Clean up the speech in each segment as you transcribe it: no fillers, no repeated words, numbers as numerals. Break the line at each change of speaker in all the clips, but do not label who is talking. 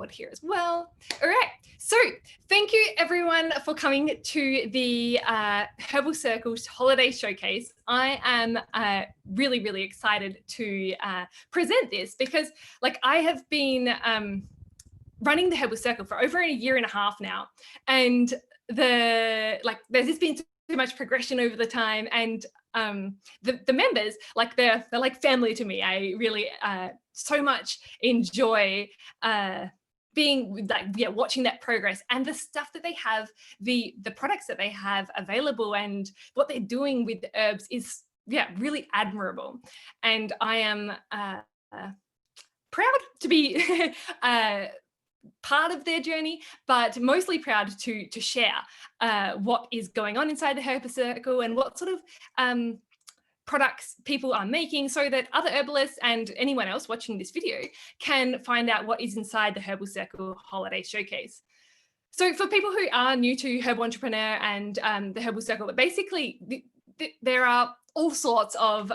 here as well. All right, so thank you everyone for coming to the Herbal Circle's holiday showcase. I am really, really excited to present this because I have been running the Herbal Circle for over a year and a half now, and there's just been so much progression over the time, and the members, they're like family to me. I really so much enjoy being watching that progress, and the stuff that they have, the products that they have available, and what they're doing with the herbs is really admirable. And I am proud to be part of their journey, but mostly proud to share what is going on inside the Herbal Circle and what sort of products people are making, so that other herbalists and anyone else watching this video can find out what is inside the Herbal Circle Holiday Showcase. So for people who are new to Herbal Entrepreneur and the Herbal Circle, basically there are all sorts of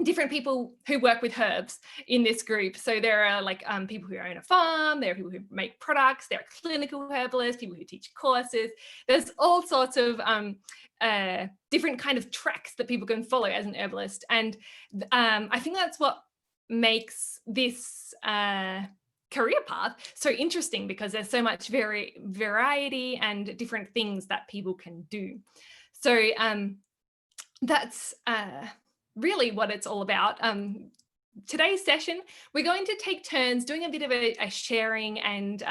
different people who work with herbs in this group. So there are people who own a farm, there are people who make products, there are clinical herbalists, people who teach courses. There's all sorts of different kind of tracks that people can follow as an herbalist. And I think that's what makes this career path so interesting, because there's so much variety and different things that people can do. So that's really what it's all about. Today's session, we're going to take turns doing a bit of a sharing and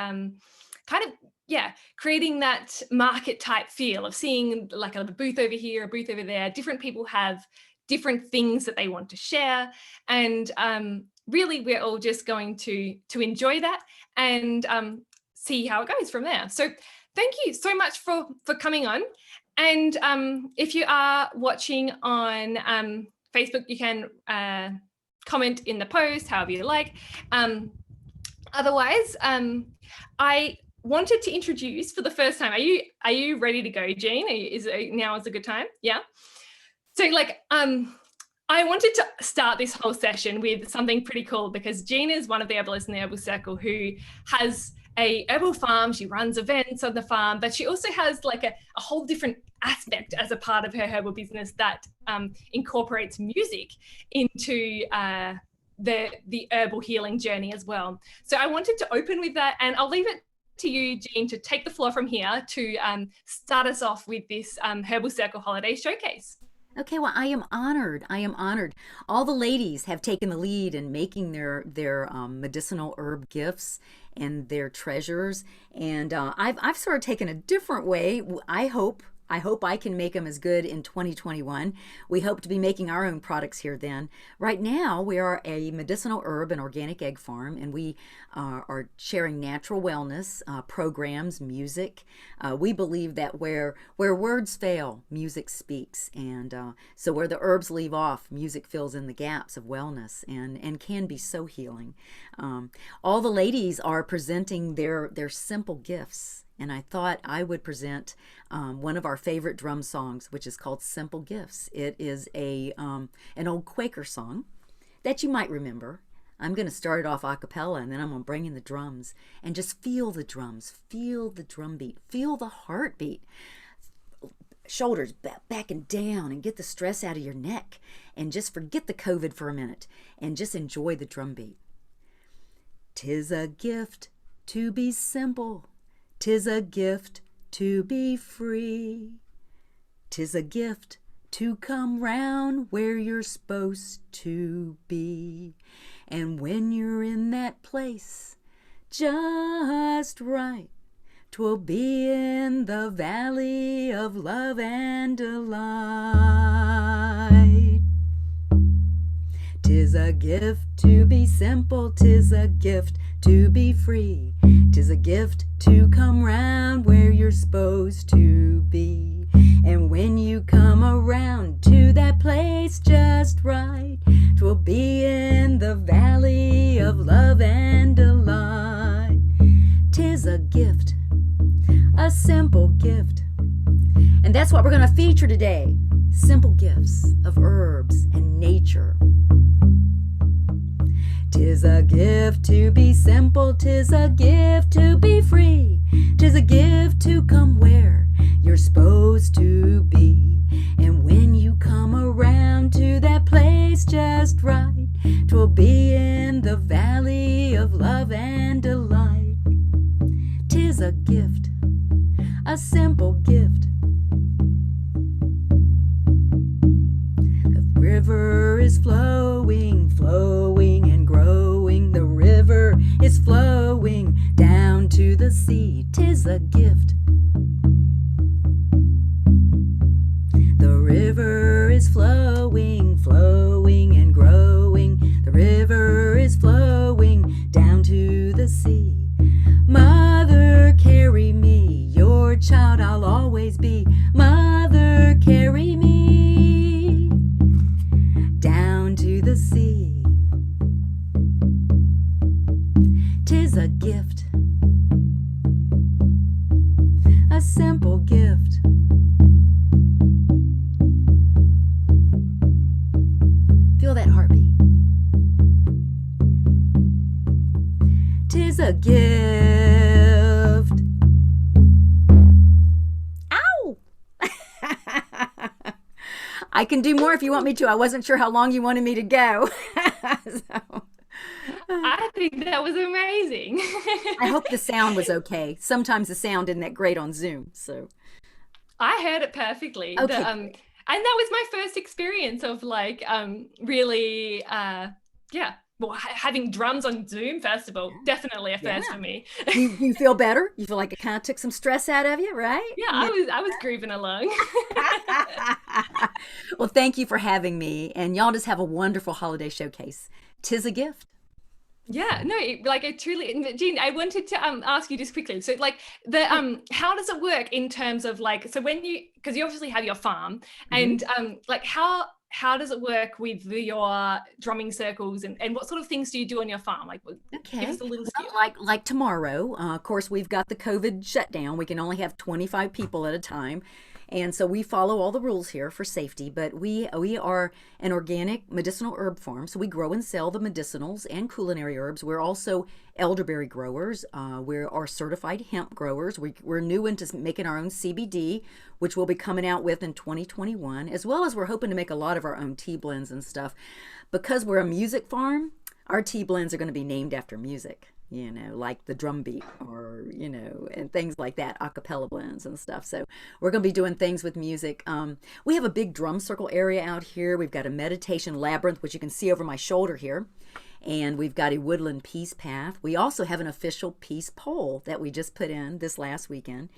creating that market type feel of seeing a booth over here, a booth over there. Different people have different things that they want to share, and really we're all just going to enjoy that and see how it goes from there. So thank you so much for coming on. And if you are watching on Facebook, you can comment in the post however you like. Otherwise, I wanted to introduce for the first time. Are you ready to go, Jean? Now is a good time? Yeah. So I wanted to start this whole session with something pretty cool, because Jean is one of the herbalists in the Herbal Circle who has a herbal farm. She runs events on the farm, but she also has a whole different aspect as a part of her herbal business that incorporates music into the herbal healing journey as well. So I wanted to open with that, and I'll leave it to you, Jean, to take the floor from here to start us off with this Herbal Circle Holiday Showcase.
Okay, well, I am honored. I am honored. All the ladies have taken the lead in making their medicinal herb gifts and their treasures, and I've sort of taken a different way. I hope I can make them as good in 2021. We hope to be making our own products here then. Right now, we are a medicinal herb and organic egg farm, and we are sharing natural wellness programs, music. We believe that where words fail, music speaks. And so where the herbs leave off, music fills in the gaps of wellness and can be so healing. All the ladies are presenting their simple gifts. And I thought I would present one of our favorite drum songs, which is called Simple Gifts. It is an old Quaker song that you might remember. I'm going to start it off a cappella, and then I'm going to bring in the drums and just feel the drums, feel the drum beat, feel the heartbeat. Shoulders back and down, and get the stress out of your neck, and just forget the COVID for a minute and just enjoy the drum beat. 'Tis a gift to be simple. 'Tis a gift to be free. 'Tis a gift to come round where you're supposed to be. And when you're in that place just right, 'twill be in the valley of love and delight. 'Tis a gift to be simple. 'Tis a gift to be free. 'Tis a gift to come round where you're supposed to be. And when you come around to that place just right, 'twill be in the valley of love and delight. 'Tis a gift, a simple gift. And that's what we're going to feature today. Simple gifts of herbs and nature. 'Tis a gift to be simple, 'tis a gift to be free, 'tis a gift to come where you're supposed to be. And when you come around to that place just right, 'twill be in the valley of love and delight. 'Tis a gift, a simple gift. The river is flowing, flowing and growing. The river is flowing down to the sea. 'Tis a gift. The river is flowing, flowing and growing. The river is flowing down to the sea. Mother, carry me, your child I'll always be. Mother, carry me down to the sea. 'Tis a gift, a simple gift. Feel that heartbeat. 'Tis a gift. Ow! I can do more if you want me to. I wasn't sure how long you wanted me to go. So,
I think that was amazing.
I hope the sound was okay. Sometimes the sound isn't that great on Zoom. So,
I heard it perfectly.
okay.
And that was my first experience of like really yeah, well, having drums on Zoom, first of all, definitely a first
Yeah.
for me.
You feel better? You feel like it kind of took some stress out of you, right?
Yeah, I was grooving along.
Well, thank you for having me. And y'all just have a wonderful holiday showcase. 'Tis a gift.
Yeah, no, like I truly, Jean, I wanted to ask you just quickly. So like the how does it work in terms of like, so when you, because you obviously have your farm,
Mhm.
and like how does it work with your drumming circles, and what sort of things do you do on your farm? Like give
Okay.
us a little
Well,
spiel.
like tomorrow, of course, we've got the COVID shutdown. We can only have 25 people at a time. And so we follow all the rules here for safety, but we are an organic medicinal herb farm. So we grow and sell the medicinals and culinary herbs. We're also elderberry growers. We are certified hemp growers. We're new into making our own CBD, which we'll be coming out with in 2021, as well as we're hoping to make a lot of our own tea blends and stuff. Because we're a music farm, our tea blends are going to be named after music, like the drum beat or, and things like that, a cappella blends and stuff. So we're going to be doing things with music. We have a big drum circle area out here. We've got a meditation labyrinth, which you can see over my shoulder here. And we've got a woodland peace path. We also have an official peace pole that we just put in this last weekend.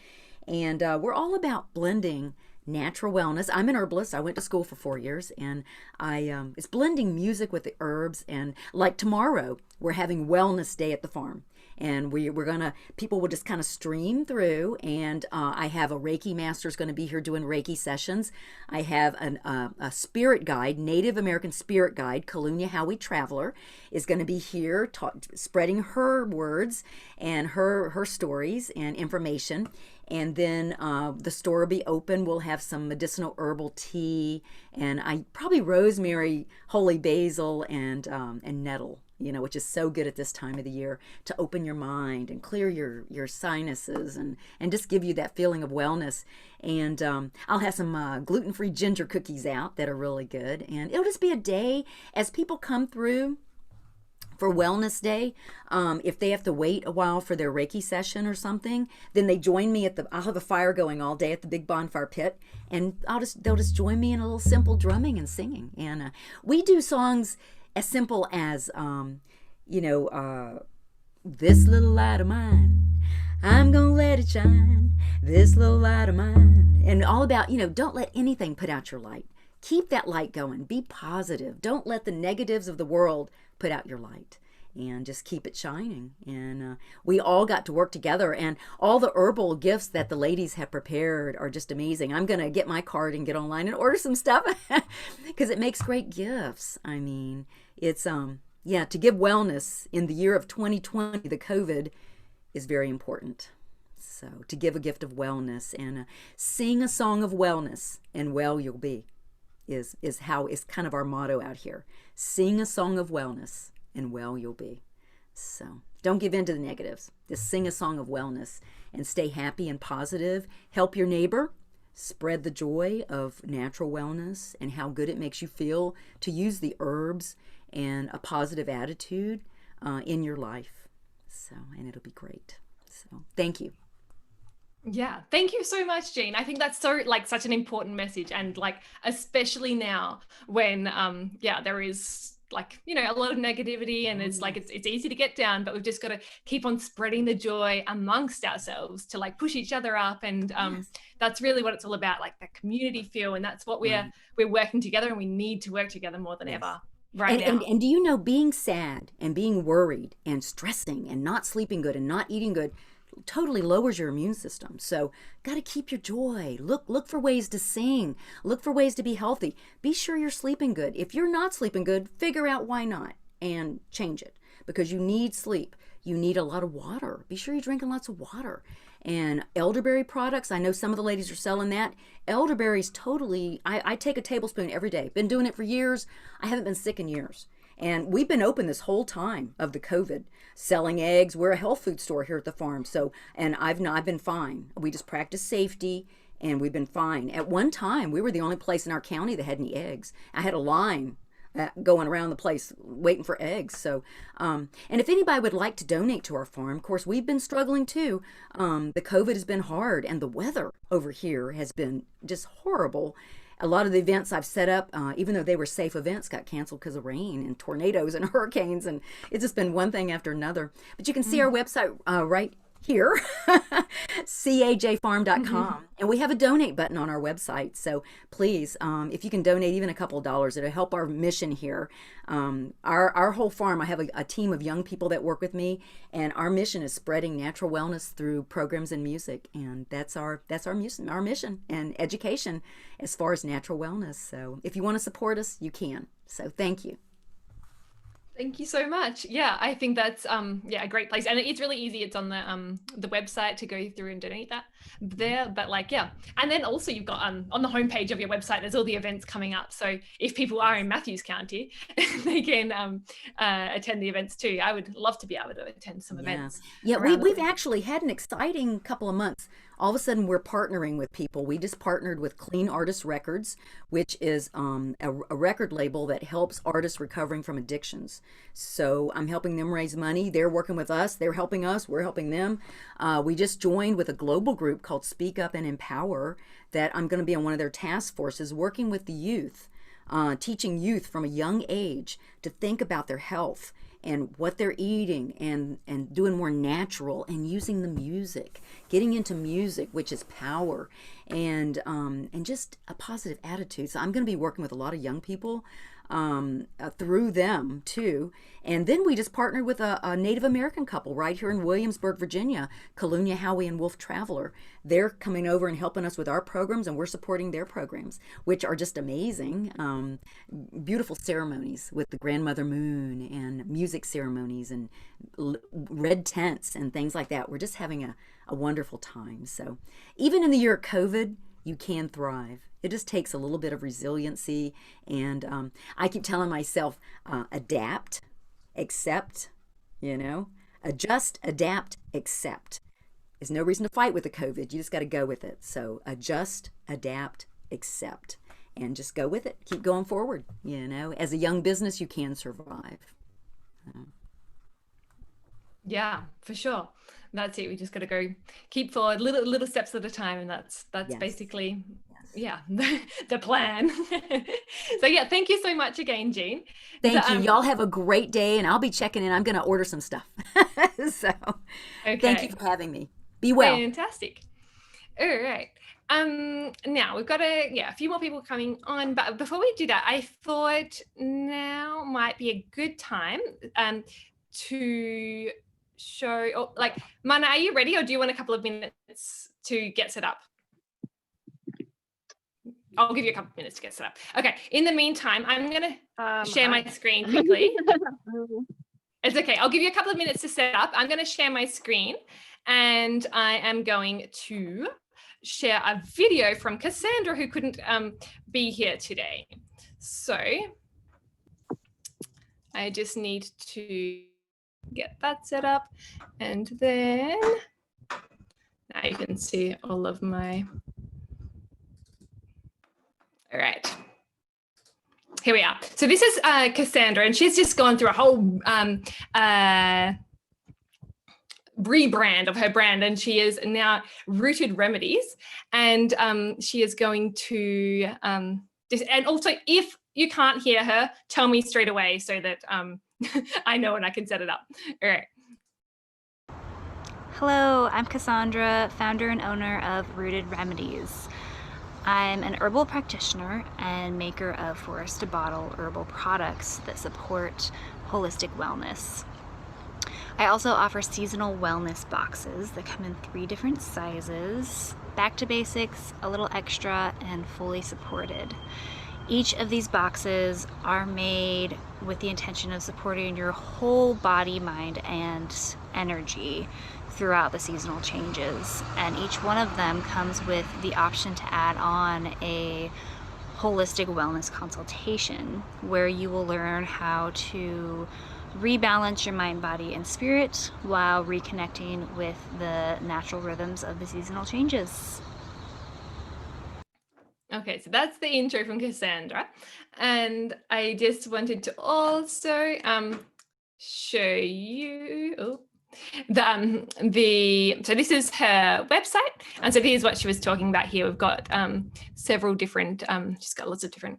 And we're all about blending natural wellness. I'm an herbalist. I went to school for 4 years, and it's blending music with the herbs. And like tomorrow, we're having Wellness Day at the farm, and we're gonna people will just kind of stream through. And I have a Reiki master's going to be here doing Reiki sessions. I have a spirit guide, Native American spirit guide, Kalunya Howie Traveler, is going to be here spreading her words and her stories and information. And then the store will be open. We'll have some medicinal herbal tea, and probably rosemary, holy basil, and nettle. Which is so good at this time of the year to open your mind and clear your sinuses and just give you that feeling of wellness. And I'll have some gluten-free ginger cookies out that are really good. And it'll just be a day as people come through for Wellness Day. If they have to wait a while for their Reiki session or something, then they join me I'll have a fire going all day at the big bonfire pit, and they'll just join me in a little simple drumming and singing. And we do songs as simple as, this little light of mine, I'm gonna let it shine, this little light of mine. And all about, don't let anything put out your light. Keep that light going. Be positive. Don't let the negatives of the world put out your light, and just keep it shining. And we all got to work together, and all the herbal gifts that the ladies have prepared are just amazing. I'm going to get my card and get online and order some stuff because it makes great gifts. I mean, it's, to give wellness in the year of 2020, the COVID, is very important. So to give a gift of wellness and sing a song of wellness, and well you'll be, is kind of our motto out here. Sing a song of wellness, and well you'll be. So don't give in to the negatives. Just sing a song of wellness and stay happy and positive. Help your neighbor. Spread the joy of natural wellness and how good it makes you feel to use the herbs and a positive attitude in your life. So, and it'll be great. So, thank you.
Yeah, thank you so much, Jean. I think that's so like such an important message, and like especially now when yeah, there is like, you know, a lot of negativity, and it's like it's easy to get down, but we've just got to keep on spreading the joy amongst ourselves to like push each other up, and
Yes.
that's really what it's all about, like that community feel, and that's what
Right.
we're working together, and we need to work together more than
Yes.
ever right now.
And do you know, being sad and being worried and stressing and not sleeping good and not eating good totally lowers your immune system. So got to keep your joy. Look for ways to sing. Look for ways to be healthy. Be sure you're sleeping good. If you're not sleeping good, figure out why not and change it, because you need sleep. You need a lot of water. Be sure you're drinking lots of water. And elderberry products, I know some of the ladies are selling that. Elderberries totally, I take a tablespoon every day. Been doing it for years. I haven't been sick in years. And we've been open this whole time of the COVID, selling eggs. We're a health food store here at the farm. So, and I've been fine. We just practice safety, and we've been fine. At one time, we were the only place in our county that had any eggs. I had a line going around the place waiting for eggs. So, and if anybody would like to donate to our farm, of course, we've been struggling too. The COVID has been hard, and the weather over here has been just horrible. A lot of the events I've set up, even though they were safe events, got canceled because of rain and tornadoes and hurricanes, and it's just been one thing after another. But you can see our website right here, cajfarm.com, and we have a donate button on our website. So please, if you can donate even a couple of dollars, it'll help our mission here. Our whole farm, I have a team of young people that work with me, and our mission is spreading natural wellness through programs and music, and that's our mission and education as far as natural wellness. So if you want to support us, you can. So thank you.
Thank you so much. Yeah, I think that's yeah, a great place. And it's really easy. It's on the website to go through and donate that there. But like, yeah. And then also you've got on the homepage of your website, there's all the events coming up. So if people are in Matthews County, they can attend the events too. I would love to be able to attend some events.
Yeah,
Around
we've actually had an exciting couple of months. All of a sudden, we're partnering with people. We just partnered with Clean Artist Records, which is a record label that helps artists recovering from addictions. So I'm helping them raise money. They're working with us. They're helping us. We're helping them. We just joined with a global group called Speak Up and Empower that I'm going to be on one of their task forces working with the youth, teaching youth from a young age to think about their health and what they're eating, and doing more natural and using the music, getting into music, which is power, and just a positive attitude. So I'm going to be working with a lot of young people through them too. And then we just partnered with a Native American couple right here in Williamsburg, Virginia, Kalunya Howie and Wolf Traveler. They're coming over and helping us with our programs, and we're supporting their programs, which are just amazing. Beautiful ceremonies with the grandmother moon and music ceremonies and red tents and things like that. We're just having a wonderful time. So even in the year of COVID, you can thrive. It just takes a little bit of resiliency. And I keep telling myself, adapt, accept, adjust, adapt, accept. There's no reason to fight with the COVID. You just got to go with it. So adjust, adapt, accept, and just go with it. Keep going forward. As a young business, you can survive.
Yeah, for sure. That's it. We just got to go keep forward, little steps at a time, and that's
Yes.
basically,
Yes.
yeah, the plan. So yeah, thank you so much again, Jean.
Thank you. Y'all have a great day, and I'll be checking in. I'm going to order some stuff. So thank you
Okay,
for having me. Be well.
fantastic. All right. Now we've got a few more people coming on, but before we do that, I thought now might be a good time to show, like, Mana, are you ready, or do you want a couple of minutes to get set up? I'll give you a couple of minutes to get set up. Okay. In the meantime, I'm going to share my screen quickly. It's okay. I'll give you a couple of minutes to set up. I'm going to share my screen, and I am going to share a video from Cassandra, who couldn't be here today. So I just need to get that set up, and then now you can see all of my, all right. Here we are. So this is Cassandra, and she's just gone through a whole rebrand of her brand, and she is now Rooted Remedies, and she is going to and also, if you can't hear her, tell me straight away so that I know and I can set it up. All right.
Hello, I'm Cassandra, founder and owner of Rooted Remedies. I'm an herbal practitioner and maker of forest to bottle herbal products that support holistic wellness. I also offer seasonal wellness boxes that come in 3 different sizes: back to basics, a little extra, and fully supported. Each of these boxes are made with the intention of supporting your whole body, mind, and energy throughout the seasonal changes. And each one of them comes with the option to add on a holistic wellness consultation, where you will learn how to rebalance your mind, body, and spirit while reconnecting with the natural rhythms of the seasonal changes.
Okay, so that's the intro from Cassandra, and I just wanted to also show you so this is her website, and so here's what she was talking about here. We've got several different she's got lots of different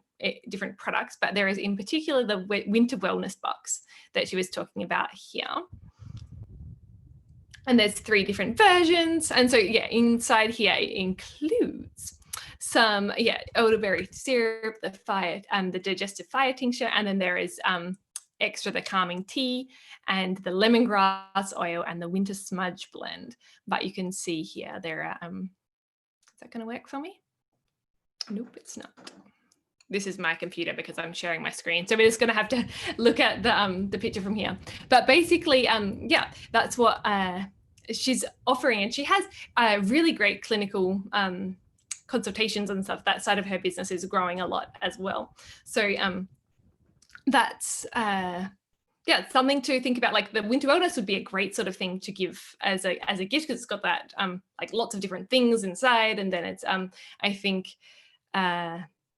products, but there is in particular the winter wellness box that she was talking about here, and there's 3 different versions. And so yeah, inside here it includes some elderberry syrup, the digestive fire tincture, and then there is extra the calming tea and the lemongrass oil and the winter smudge blend. But you can see here there are is that going to work for me? Nope, it's not. This is my computer because I'm sharing my screen, so we're just going to have to look at the picture from here. But basically, yeah, that's what she's offering, and she has really great clinical consultations and stuff. That side of her business is growing a lot as well. So that's something to think about. Like the winter wellness would be a great sort of thing to give as a gift, because it's got that like lots of different things inside, and then it's I think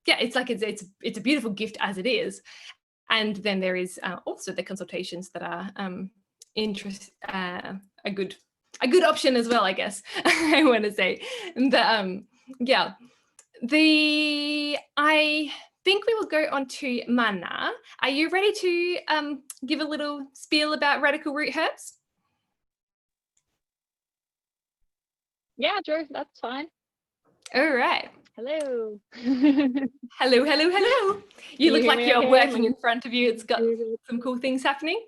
it's like it's a beautiful gift as it is. And then there is also the consultations that are a good option as well, I guess. I want to say. I think we will go on to Mana. Are you ready to give a little spiel about radical root herbs?
Yeah, sure, that's fine.
All right.
Hello.
Hello. You look like you're working in front of you. It's got some cool things happening.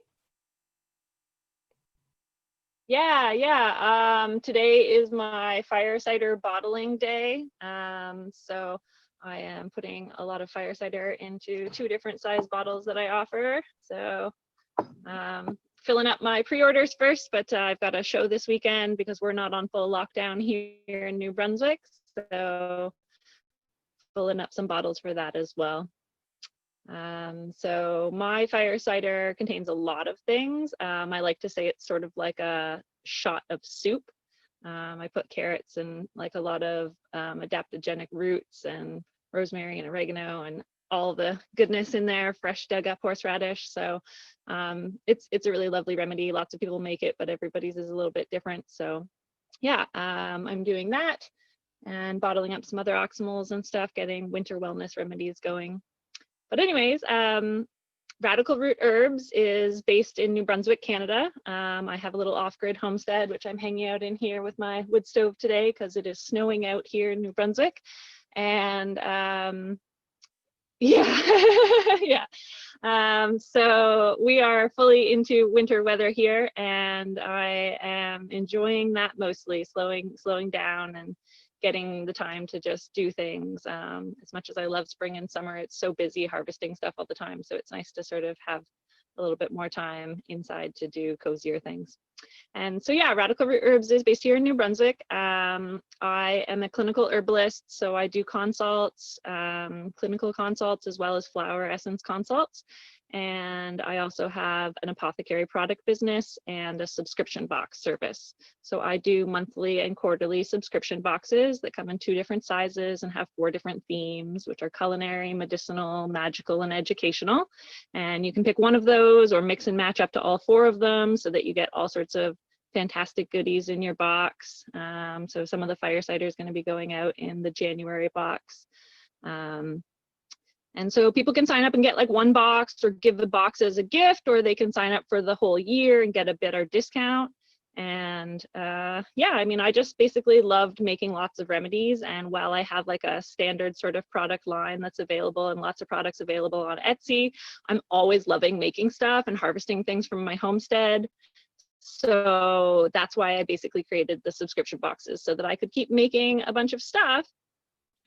Yeah. Today is my fire cider bottling day. So I am putting a lot of fire cider into 2 different size bottles that I offer. So filling up my pre-orders first, but I've got a show this weekend because we're not on full lockdown here in New Brunswick. So filling up some bottles for that as well. So my fire cider contains a lot of things. I like to say it's sort of like a shot of soup. I put carrots and like a lot of adaptogenic roots and rosemary and oregano and all the goodness in there, fresh dug up horseradish. So it's a really lovely remedy. Lots of people make it, but everybody's is a little bit different. So yeah, I'm doing that and bottling up some other oximals and stuff, getting winter wellness remedies going. But anyways, Radical Root Herbs is based in New Brunswick, Canada. I have a little off-grid homestead, which I'm hanging out in here with my wood stove today because it is snowing out here in New Brunswick. And yeah. So we are fully into winter weather here, and I am enjoying that mostly, slowing down and getting the time to just do things. As much as I love spring and summer, it's so busy harvesting stuff all the time. So it's nice to sort of have a little bit more time inside to do cozier things. And so yeah, Radical Root Herbs is based here in New Brunswick. I am a clinical herbalist, so I do consults, clinical consults, as well as flower essence consults. And I also have an apothecary product business and a subscription box service. So I do monthly and quarterly subscription boxes that come in 2 different sizes and have 4 different themes, which are culinary, medicinal, magical, and educational. And you can pick one of those or mix and match up to all 4 of them so that you get all sorts of fantastic goodies in your box. So some of the fire cider is going to be going out in the January box. And so people can sign up and get like 1 box or give the box as a gift, or they can sign up for the whole year and get a better discount. And yeah, I mean, I just basically loved making lots of remedies. And while I have like a standard sort of product line that's available and lots of products available on Etsy, I'm always loving making stuff and harvesting things from my homestead. So that's why I basically created the subscription boxes, so that I could keep making a bunch of stuff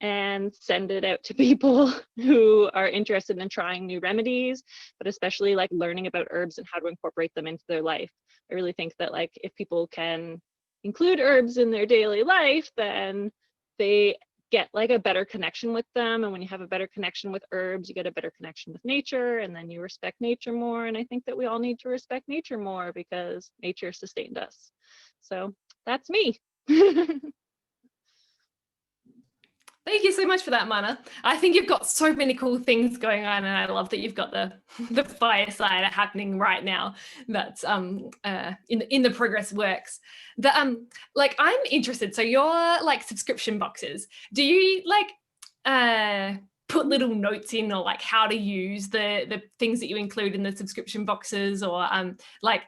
and send it out to people who are interested in trying new remedies, but especially like learning about herbs and how to incorporate them into their life. I really think that like if people can include herbs in their daily life, then they get like a better connection with them. And when you have a better connection with herbs, you get a better connection with nature, and then you respect nature more. And I think that we all need to respect nature more because nature sustained us. So that's me.
Thank you so much for that, Mana. I think you've got so many cool things going on, and I love that you've got the fireside happening right now. That's in the progress works. Like I'm interested. So your like subscription boxes, do you like put little notes in, or like how to use the things that you include in the subscription boxes, or like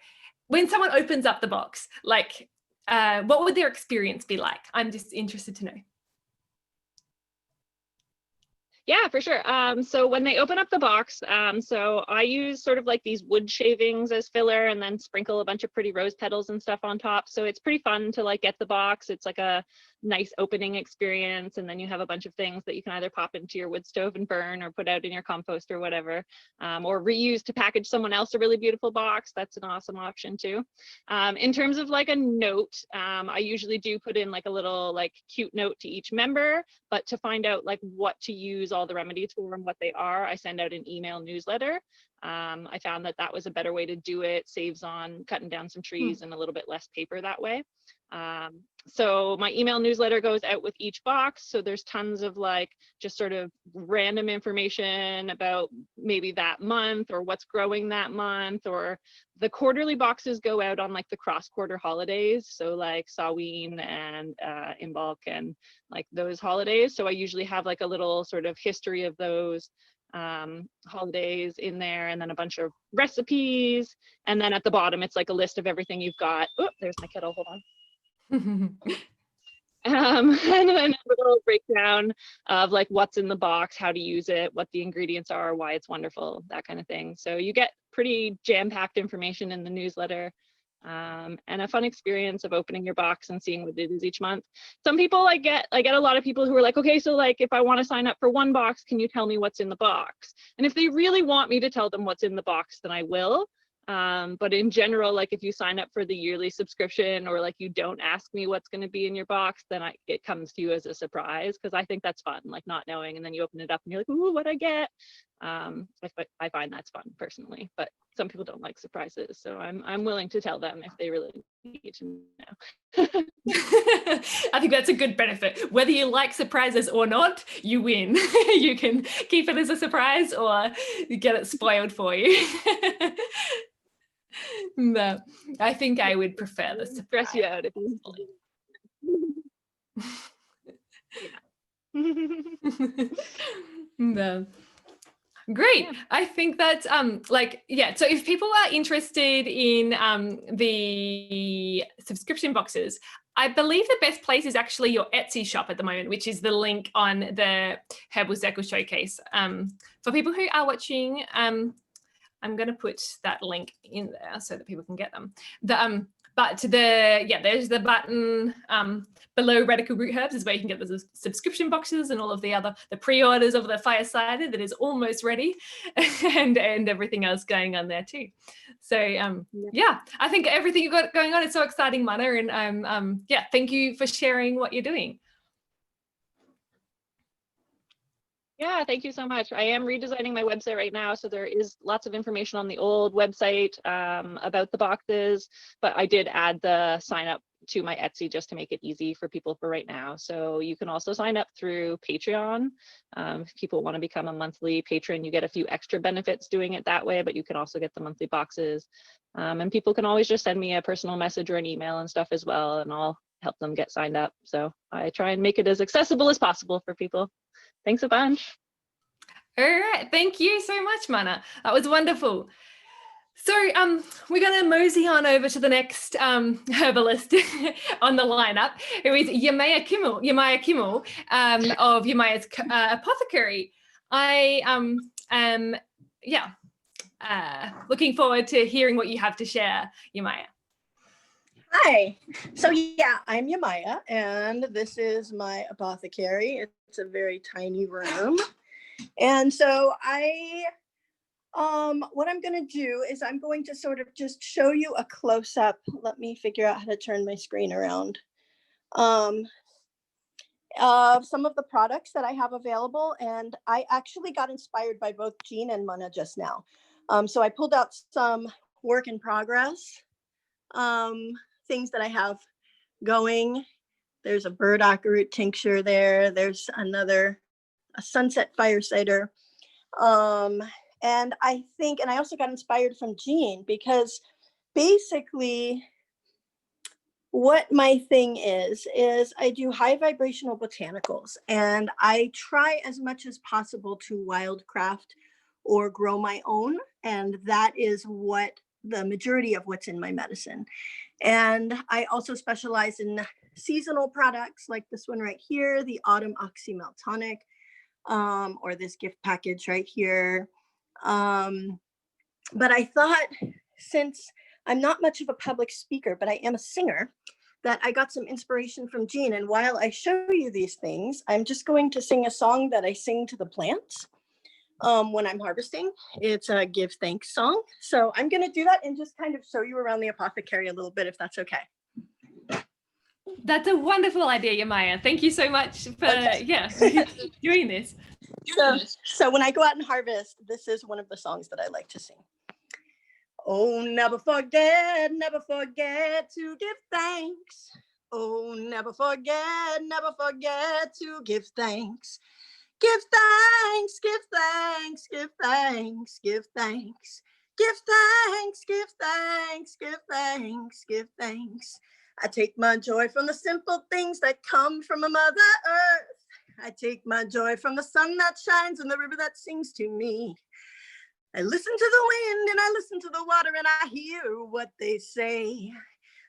when someone opens up the box, like what would their experience be like? I'm just interested to know.
Yeah, for sure. So when they open up the box, so I use sort of like these wood shavings as filler and then sprinkle a bunch of pretty rose petals and stuff on top. So it's pretty fun to like get the box. It's like a nice opening experience. And then you have a bunch of things that you can either pop into your wood stove and burn, or put out in your compost or whatever, or reuse to package someone else a really beautiful box. That's an awesome option too. In terms of like a note, I usually do put in like a little like cute note to each member, but to find out like what to use all the remedies for and what they are, I send out an email newsletter. I found that that was a better way to do it. Saves on cutting down some trees and a little bit less paper that way. So my email newsletter goes out with each box. So there's tons of like just sort of random information about maybe that month or what's growing that month, or the quarterly boxes go out on like the cross-quarter holidays. So like Samhain and Imbolc and like those holidays. So I usually have like a little sort of history of those holidays in there, and then a bunch of recipes. And then at the bottom, it's like a list of everything you've got. Oh, there's my kettle, hold on. And then a little breakdown of like what's in the box, how to use it, what the ingredients are, why it's wonderful, that kind of thing. So you get pretty jam-packed information in the newsletter, and a fun experience of opening your box and seeing what it is each month. Some people I get a lot of people who are like, okay, so like if I want to sign up for one box, can you tell me what's in the box? And if they really want me to tell them what's in the box, then I will. But in general, like if you sign up for the yearly subscription, or like you don't ask me what's going to be in your box, then it comes to you as a surprise, because I think that's fun, like not knowing, and then you open it up and you're like, ooh, what'd I get? I find that's fun personally, but some people don't like surprises, so I'm willing to tell them if they really need to know.
I think that's a good benefit. Whether you like surprises or not, you win. You can keep it as a surprise, or you get it spoiled for you. No, I think I would prefer the surprise.
Stress you out if you.
No. Great. I think that's so if people are interested in the subscription boxes, I believe the best place is actually your Etsy shop at the moment, which is the link on the Herbal Circle Showcase. For people who are watching, I'm going to put that link in there so that people can get them. There's the button below Radical Root Herbs is where you can get the subscription boxes and all of the pre-orders of the fire cider that is almost ready, and everything else going on there too. So I think everything you've got going on is so exciting, Mana, and thank you for sharing what you're doing.
Yeah, thank you so much. I am redesigning my website right now, so there is lots of information on the old website about the boxes, but I did add the sign up to my Etsy just to make it easy for people for right now. So you can also sign up through Patreon. If people want to become a monthly patron, you get a few extra benefits doing it that way, but you can also get the monthly boxes. And people can always just send me a personal message or an email and stuff as well, and I'll help them get signed up. So I try and make it as accessible as possible for people. Thanks a bunch.
All right, thank you so much, Mana. That was wonderful. So we're going to mosey on over to the next herbalist on the lineup, who is Yemaya Kimmel of Yemaya's Apothecary. I am, looking forward to hearing what you have to share, Yemaya.
Hi. So yeah, I'm Yemaya, and this is my apothecary. It's a very tiny room. And so what I'm going to do is I'm going to sort of just show you a close-up. Let me figure out how to turn my screen around. Of some of the products that I have available, and I actually got inspired by both Jean and Mana just now. So I pulled out some work in progress, things that I have going. There's a burdock root tincture there. There's a sunset fire cider. And I also got inspired from Jean, because basically what my thing is I do high vibrational botanicals, and I try as much as possible to wildcraft or grow my own. And that is what the majority of what's in my medicine. And I also specialize in seasonal products like this one right here, the Autumn Oxymel Tonic, or this gift package right here. But I thought, since I'm not much of a public speaker, but I am a singer, that I got some inspiration from Jean. And while I show you these things, I'm just going to sing a song that I sing to the plants when I'm harvesting. It's a give thanks song. So I'm going to do that and just kind of show you around the apothecary a little bit, if that's okay.
That's a wonderful idea, Yemaya. Thank you so much for doing this.
So when I go out and harvest, this is one of the songs that I like to sing. Oh, never forget to give thanks. Oh, never forget to give thanks. Give thanks, give thanks, give thanks, give thanks. Give thanks, give thanks, give thanks, give thanks. I take my joy from the simple things that come from a Mother Earth. I take my joy from the sun that shines and the river that sings to me. I listen to the wind and I listen to the water and I hear what they say.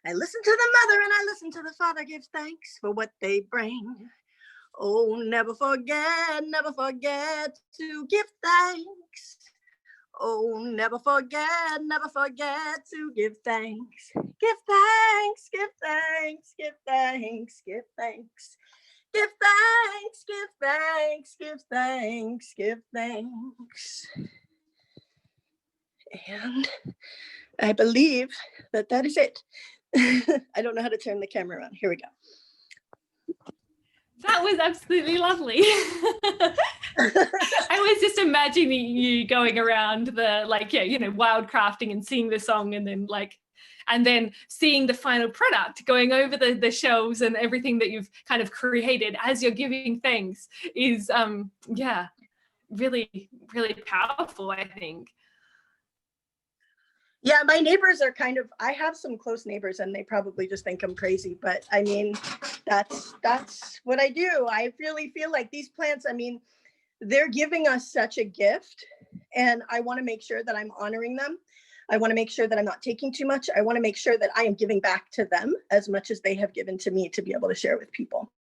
I listen to the mother and I listen to the father, give thanks for what they bring. Oh, never forget to give thanks. Oh, never forget to give thanks. Give thanks, give thanks, give thanks, give thanks. Give thanks, give thanks, give thanks, give thanks. And I believe that is it. I don't know how to turn the camera around. Here we go.
That was absolutely lovely. I was just imagining you going around the wildcrafting and singing the song, and then seeing the final product going over the shelves and everything that you've kind of created as you're giving thanks is really, really powerful, I think.
Yeah, my neighbors are I have some close neighbors and they probably just think I'm crazy, but I mean, that's what I do. I really feel like these plants, I mean, they're giving us such a gift, and I want to make sure that I'm honoring them. I want to make sure that I'm not taking too much. I want to make sure that I am giving back to them as much as they have given to me to be able to share with people.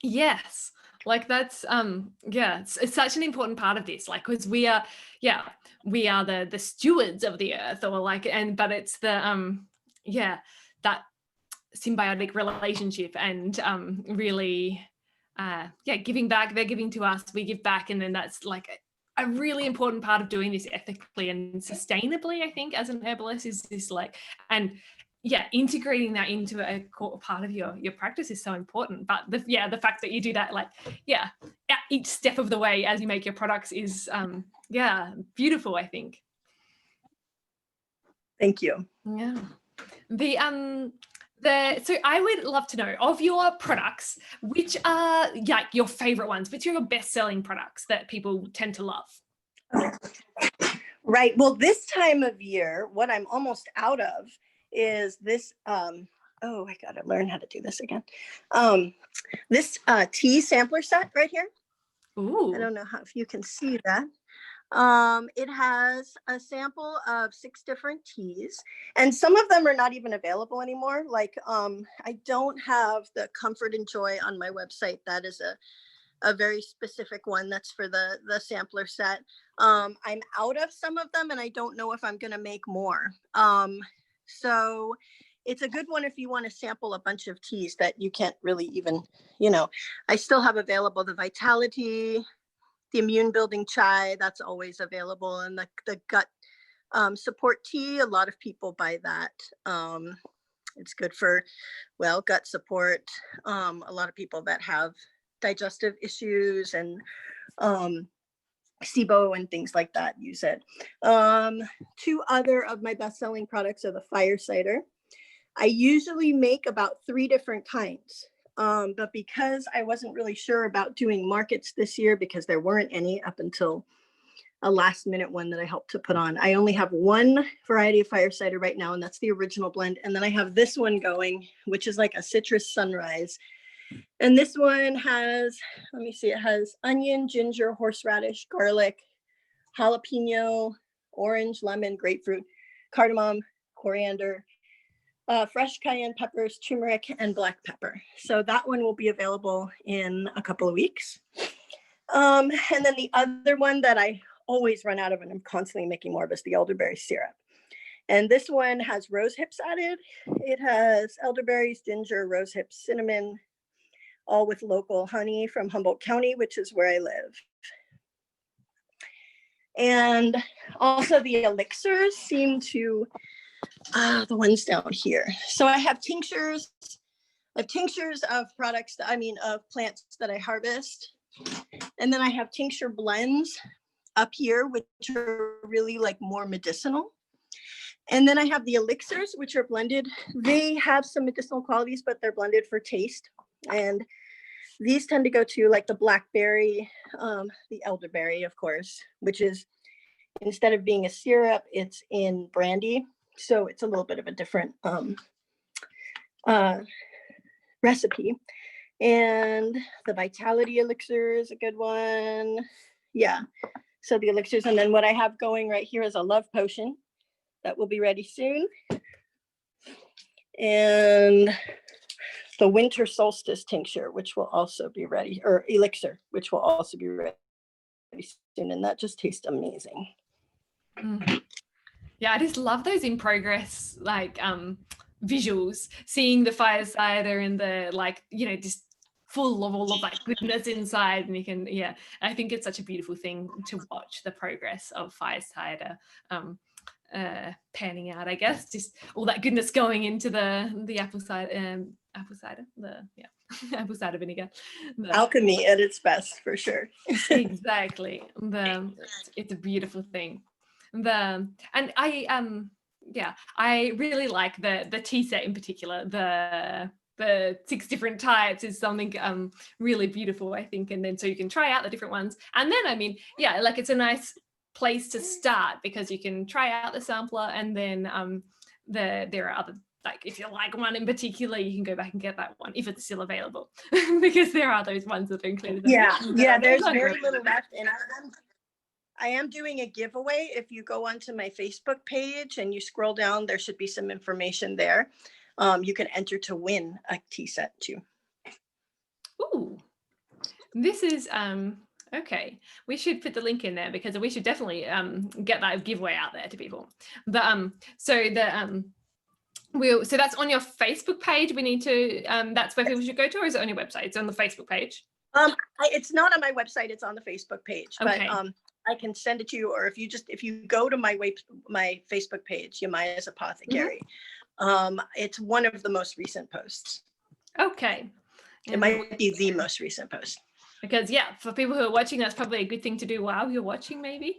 Yes. That's it's such an important part of this, because we are the stewards of the earth, but it's the that symbiotic relationship, and really giving back. They're giving to us, we give back, and then that's a really important part of doing this ethically and sustainably, I think, as an herbalist, is this and yeah, integrating that into a core part of your practice is so important. But the fact that you do that, like, yeah, at each step of the way as you make your products is, beautiful, I think.
Thank you.
Yeah. So I would love to know, of your products, which are like your favorite ones, which are your best-selling products that people tend to love?
Right. Well, this time of year, what I'm almost out of is this. Oh, I gotta learn how to do this again. This tea sampler set right here.
Ooh.
I don't know if you can see that. It has a sample of 6 different teas, and some of them are not even available anymore. Like, I don't have the Comfort and Joy on my website. That is a very specific one that's for the sampler set. I'm out of some of them, and I don't know if I'm going to make more. So it's a good one if you want to sample a bunch of teas that you can't really even, I still have available the Vitality, the immune building chai, that's always available, and the gut support tea. A lot of people buy that. It's good for, gut support. A lot of people that have digestive issues and SIBO and things like that use it. 2 other of my best-selling products are the fire cider. I usually make about 3 different kinds. But because I wasn't really sure about doing markets this year, because there weren't any up until a last minute one that I helped to put on, I only have 1 variety of fire cider right now, and that's the original blend. And then I have this one going, which is like a citrus sunrise. And this one has, let me see, it has onion, ginger, horseradish, garlic, jalapeno, orange, lemon, grapefruit, cardamom, coriander, fresh cayenne peppers, turmeric, and black pepper. So that one will be available in a couple of weeks. And then the other one that I always run out of, and I'm constantly making more of, is the elderberry syrup. And this one has rose hips added. It has elderberries, ginger, rose hips, cinnamon, all with local honey from Humboldt County, which is where I live. And also the elixirs seem to, the ones down here. So I have tinctures of products, of plants that I harvest. And then I have tincture blends up here, which are really like more medicinal. And then I have the elixirs, which are blended. They have some medicinal qualities, but they're blended for taste. And these tend to go to like the blackberry, the elderberry, of course, which is, instead of being a syrup, it's in brandy. So it's a little bit of a different recipe. And the Vitality elixir is a good one. Yeah. So the elixirs. And then what I have going right here is a love potion that will be ready soon. And the winter solstice tincture, which will also be ready, or elixir, which will also be ready soon. And that just tastes amazing.
Yeah, I just love those in progress, like visuals, seeing the fire cider and the, like, just full of all of that goodness inside. And you can, I think it's such a beautiful thing to watch the progress of fire cider panning out, I guess, just all that goodness going into the apple cider, apple cider vinegar.
Alchemy at its best, for sure.
Exactly. It's a beautiful thing. And I really like the tea set in particular. The 6 different types is something really beautiful, I think. And then so you can try out the different ones. And then, like, it's a nice place to start, because you can try out the sampler, and then there are other, like, if you like one in particular, you can go back and get that one if it's still available, because there are those ones that are included.
There's very little left. And I am doing a giveaway. If you go onto my Facebook page and you scroll down, there should be some information there. You can enter to win a tea set too. Ooh,
this is okay. We should put the link in there, because we should definitely get that giveaway out there to people. So that's on your Facebook page. We need to that's where people should go to, or is it on your website? It's on the Facebook page.
It's not on my website. It's on the Facebook page. Okay. But I can send it to you, or if you go to my Facebook page, Yamaya's Apothecary, It's one of the most recent posts.
Okay.
It might be the most recent post.
Because yeah, for people who are watching, that's probably a good thing to do while you're watching, maybe.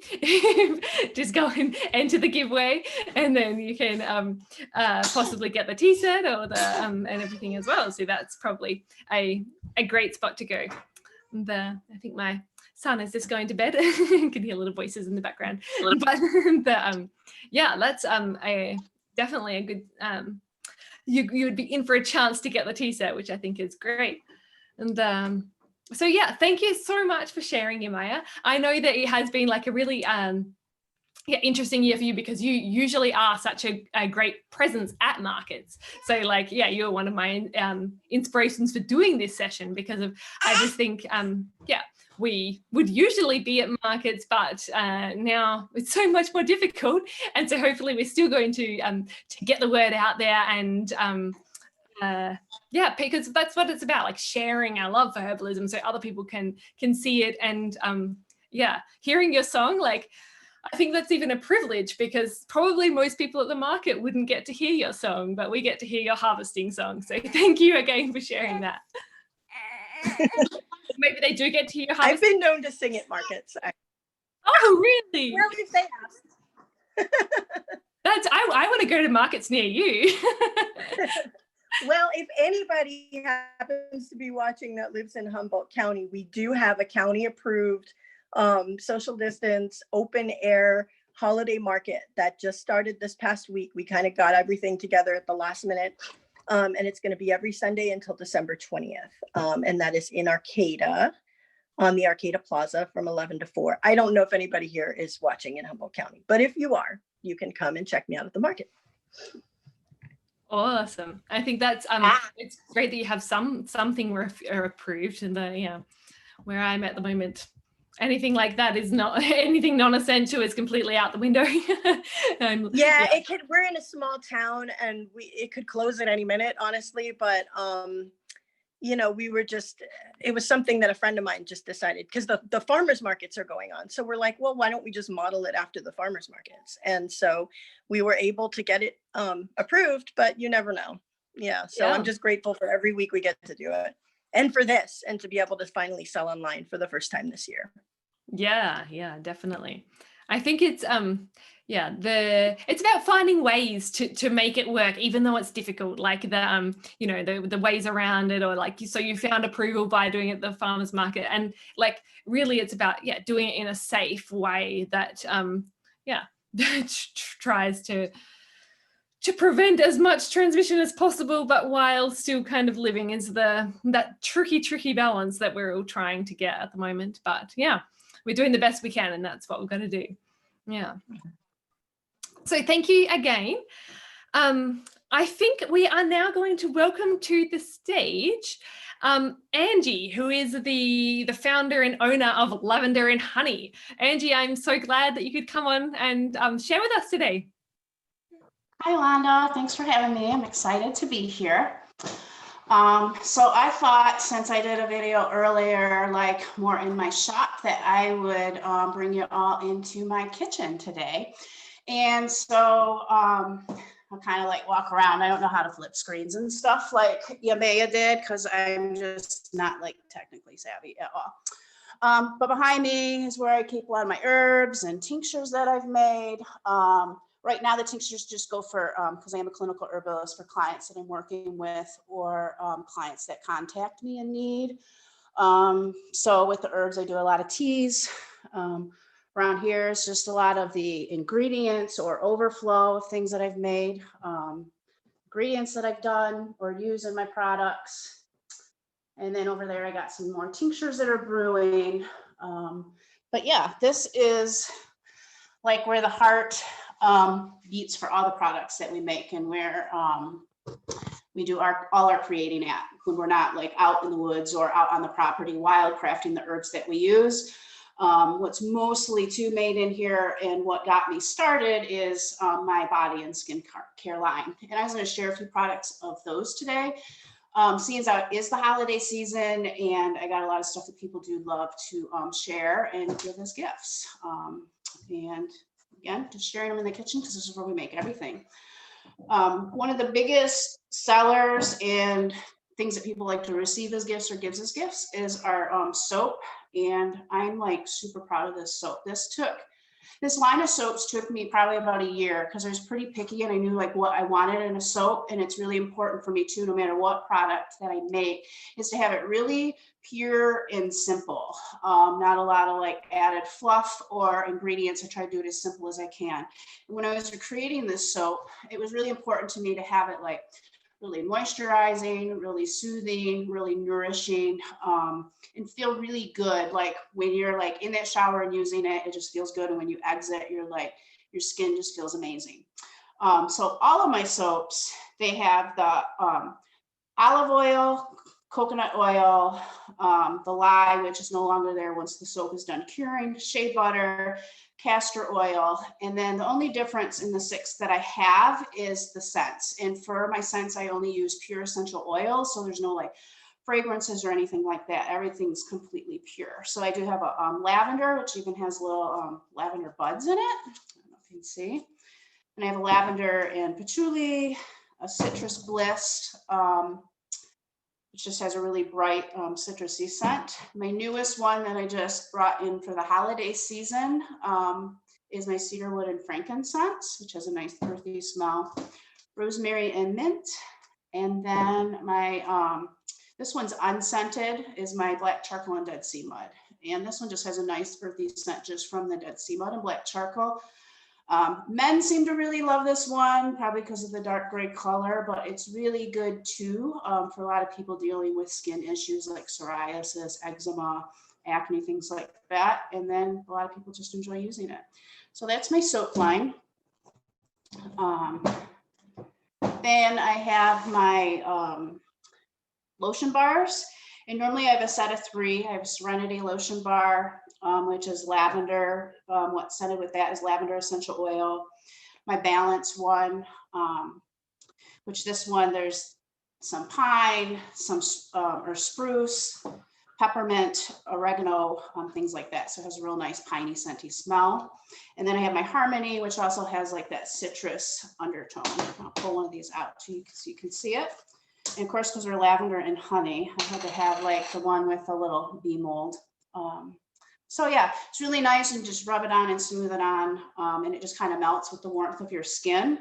Just go and enter the giveaway, and then you can possibly get the t-shirt or the and everything as well. So that's probably a great spot to go. And, I think my son is just going to bed. You can hear little voices in the background. But yeah, that's definitely a good you would be in for a chance to get the t-shirt, which I think is great. And so yeah, thank you so much for sharing, Yamaya. I know that it has been like a really interesting year for you because you usually are such a great presence at markets. So like, yeah, you're one of my inspirations for doing this session because of, I just think, yeah, we would usually be at markets, but now it's so much more difficult. And so hopefully we're still going to get the word out there and yeah, because that's what it's about, like sharing our love for herbalism so other people can see it. And yeah, hearing your song, like I think that's even a privilege because probably most people at the market wouldn't get to hear your song, but we get to hear your harvesting song. So thank you again for sharing that. Maybe they do get to hear your harvesting.
I've been known to sing at markets.
Oh, really?
Well, if they asked.
That's I want to go to markets near you.
Well, if anybody happens to be watching that lives in Humboldt County, we do have a county approved social distance, open air holiday market that just started this past week. We kind of got everything together at the last minute. And it's going to be every Sunday until December 20th. And that is in Arcata, on the Arcata Plaza from 11 to 4. I don't know if anybody here is watching in Humboldt County, but if you are, you can come and check me out at the market.
Awesome. I think that's it's great that you have something approved, and yeah, where I'm at the moment, anything like that is not anything non-essential is completely out the window.
Yeah, it could. We're in a small town, and it could close at any minute, honestly. But you know, we were just, it was something that a friend of mine just decided because the farmers markets are going on. So we're like, well, why don't we just model it after the farmers markets? And so we were able to get it approved, but you never know. Yeah. So I'm just grateful for every week we get to do it and for this and to be able to finally sell online for the first time this year.
Yeah, definitely. I think it's it's about finding ways to make it work, even though it's difficult, like the you know, the ways around it, or like so you found approval by doing it at the farmers market, and like really it's about doing it in a safe way that tries to prevent as much transmission as possible, but while still kind of living into that tricky balance that we're all trying to get at the moment. But yeah, we're doing the best we can, and that's what we've got to do. Yeah. So thank you again. I think we are now going to welcome to the stage Angie, who is the founder and owner of Lavender and Honey. Angie, I'm so glad that you could come on and share with us today.
Hi, Londa. Thanks for having me. I'm excited to be here. So I thought, since I did a video earlier, like more in my shop, that I would bring you all into my kitchen today. And so I'll kind of like walk around. I don't know how to flip screens and stuff like Yamaya did, because I'm just not like technically savvy at all. But behind me is where I keep a lot of my herbs and tinctures that I've made. Right now, the tinctures just go for, because I am a clinical herbalist, for clients that I'm working with, or clients that contact me in need. So with the herbs, I do a lot of teas. Around here is just a lot of the ingredients or overflow of things that I've made, ingredients that I've done or use in my products. And then over there, I got some more tinctures that are brewing. But yeah, this is like where the heart beats for all the products that we make, and where we do all our creating at, when we're not like out in the woods or out on the property wild crafting the herbs that we use. What's mostly made in here, and what got me started, is my body and skin care line. And I was going to share a few products of those today. Seeing as it is the holiday season, and I got a lot of stuff that people do love to share and give as gifts. And again, just sharing them in the kitchen, because this is where we make everything. One of the biggest sellers and things that people like to receive as gifts or gives as gifts is our soap. And I'm like super proud of this soap. This line of soaps took me probably about a year because I was pretty picky and I knew like what I wanted in a soap. And it's really important for me too, no matter what product that I make, is to have it really pure and simple. Not a lot of like added fluff or ingredients. I try to do it as simple as I can. And when I was creating this soap, it was really important to me to have it like really moisturizing, really soothing, really nourishing, and feel really good. Like when you're like in that shower and using it, it just feels good. And when you exit, you're like, your skin just feels amazing. So all of my soaps, they have the olive oil, coconut oil, the lye, which is no longer there once the soap is done curing, shea butter, castor oil. And then the only difference in the 6 that I have is the scents. And for my scents, I only use pure essential oils. So there's no like fragrances or anything like that. Everything's completely pure. So I do have a lavender, which even has little lavender buds in it. I don't know if you can see. And I have a lavender and patchouli, a citrus bliss, which just has a really bright citrusy scent. My newest one that I just brought in for the holiday season is my cedarwood and frankincense, which has a nice earthy smell. Rosemary and mint. And then my, this one's unscented, is my black charcoal and Dead Sea mud. And this one just has a nice earthy scent just from the Dead Sea mud and black charcoal. Men seem to really love this one, probably because of the dark gray color, but it's really good too for a lot of people dealing with skin issues like psoriasis, eczema, acne, things like that. And then a lot of people just enjoy using it. So that's my soap line. Then I have my lotion bars. And normally I have a set of 3. I have a Serenity lotion bar, which is lavender. What's scented with that is lavender essential oil. My Balance one, which this one, there's some pine, some or spruce, peppermint, oregano, things like that. So it has a real nice piney, scenty smell. And then I have my Harmony, which also has like that citrus undertone. I'll pull one of these out so you can see it. And of course, because they're lavender and honey, I had to have like the one with a little bee mold. So yeah, it's really nice, and just rub it on and smooth it on. And it just kind of melts with the warmth of your skin.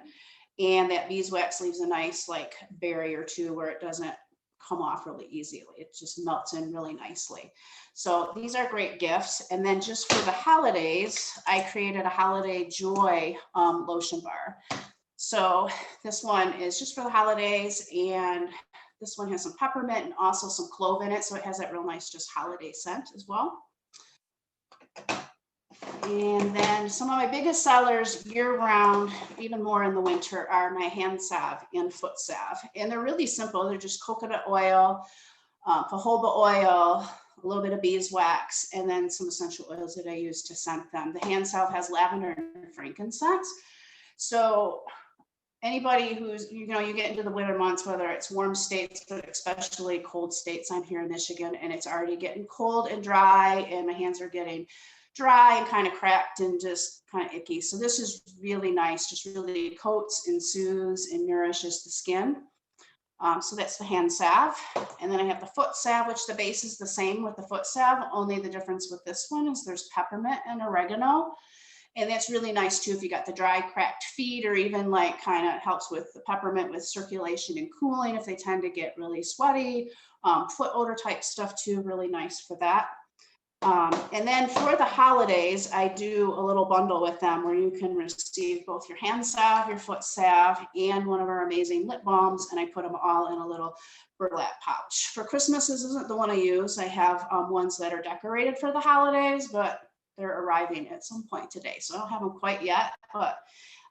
And that beeswax leaves a nice like barrier too, where it doesn't come off really easily. It just melts in really nicely. So these are great gifts. And then just for the holidays, I created a Holiday Joy lotion bar. So this one is just for the holidays, and this one has some peppermint and also some clove in it. So it has that real nice just holiday scent as well. And then some of my biggest sellers year round, even more in the winter, are my hand salve and foot salve. And they're really simple. They're just coconut oil, jojoba oil, a little bit of beeswax, and then some essential oils that I use to scent them. The hand salve has lavender and frankincense. So anybody who's, you get into the winter months, whether it's warm states, but especially cold states, I'm here in Michigan, and it's already getting cold and dry, and my hands are getting dry and kind of cracked and just kind of icky. So this is really nice, just really coats and soothes and nourishes the skin. So that's the hand salve. And then I have the foot salve, which the base is the same with the foot salve, only the difference with this one is there's peppermint and oregano. And that's really nice too if you got the dry, cracked feet, or even like kind of helps with the peppermint with circulation and cooling if they tend to get really sweaty. Foot odor type stuff too, really nice for that. And then for the holidays, I do a little bundle with them where you can receive both your hand salve, your foot salve, and one of our amazing lip balms. And I put them all in a little burlap pouch. For Christmas, this isn't the one I use. I have ones that are decorated for the holidays, but they're arriving at some point today. So I don't have them quite yet, but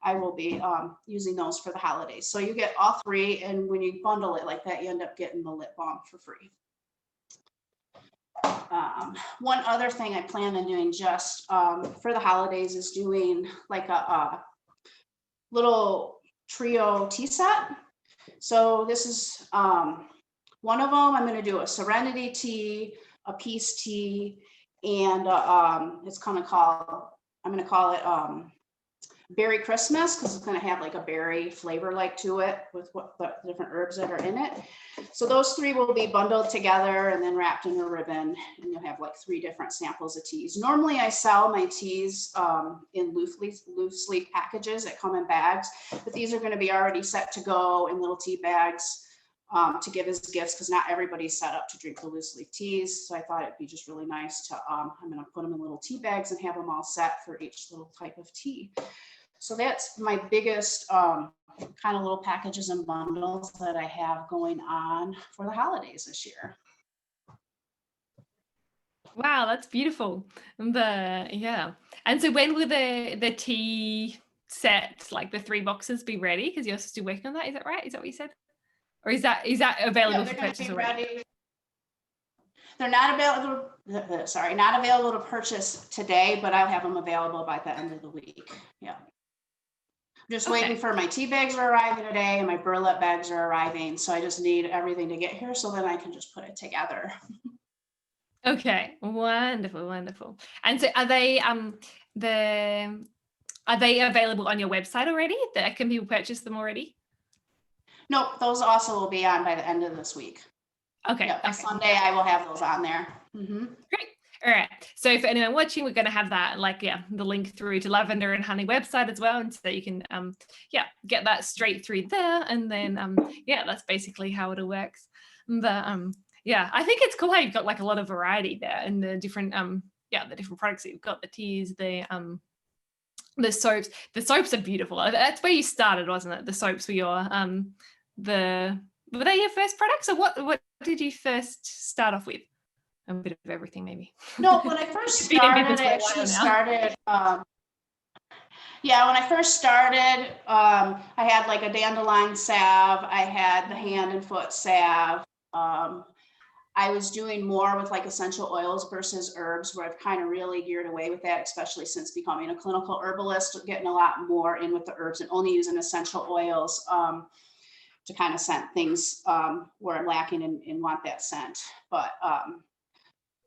I will be using those for the holidays. So you get all 3, and when you bundle it like that, you end up getting the lip balm for free. One other thing I plan on doing just for the holidays is doing like a little trio tea set. So this is one of them. I'm going to do a Serenity tea, a peace tea, and I'm going to call it berry Christmas, because it's going to have like a berry flavor like to it with what the different herbs that are in it. So those 3 will be bundled together and then wrapped in a ribbon, and you'll have like 3 different samples of teas. Normally I sell my teas in loose leaf packages that come in bags, but these are going to be already set to go in little tea bags to give as gifts, because not everybody's set up to drink the loose leaf teas. So I thought it'd be just really nice to, I'm going to put them in little tea bags and have them all set for each little type of tea. So that's my biggest kind of little packages and bundles that I have going on for the holidays this year.
Wow, that's beautiful. Yeah. And so when will the tea sets, like the 3 boxes, be ready? Because you're still working on that. Is that right? Is that what you said? Or is that available
Yeah,
for
they're going to
purchase
be
already?
ready. They're not available, not available to purchase today, but I'll have them available by the end of the week. Yeah. Just waiting for my tea bags are arriving today, and my burlap bags are arriving. So I just need everything to get here, so then I can just put it together.
Okay, wonderful, wonderful. And so are they available on your website already? Can people purchase them already?
Nope, those also will be on by the end of this week.
Okay.
Yeah, by Sunday I will have those on there. Mm-hmm.
Great. All right. So for anyone watching, we're going to have that, the link through to Lavender and Honey website as well, and so you can get that straight through there, and then that's basically how it works. But I think it's cool how you've got like a lot of variety there, and the different the different products that you've got, the teas, the soaps. The soaps are beautiful. That's where you started, wasn't it? The soaps were your were they your first products, or what did you first start off with? A bit of everything, maybe.
No, when I first started, I actually started. When I first started, I had like a dandelion salve. I had the hand and foot salve. I was doing more with like essential oils versus herbs, where I've kind of really geared away with that, especially since becoming a clinical herbalist, getting a lot more in with the herbs and only using essential oils to kind of scent things where I'm lacking and want that scent. But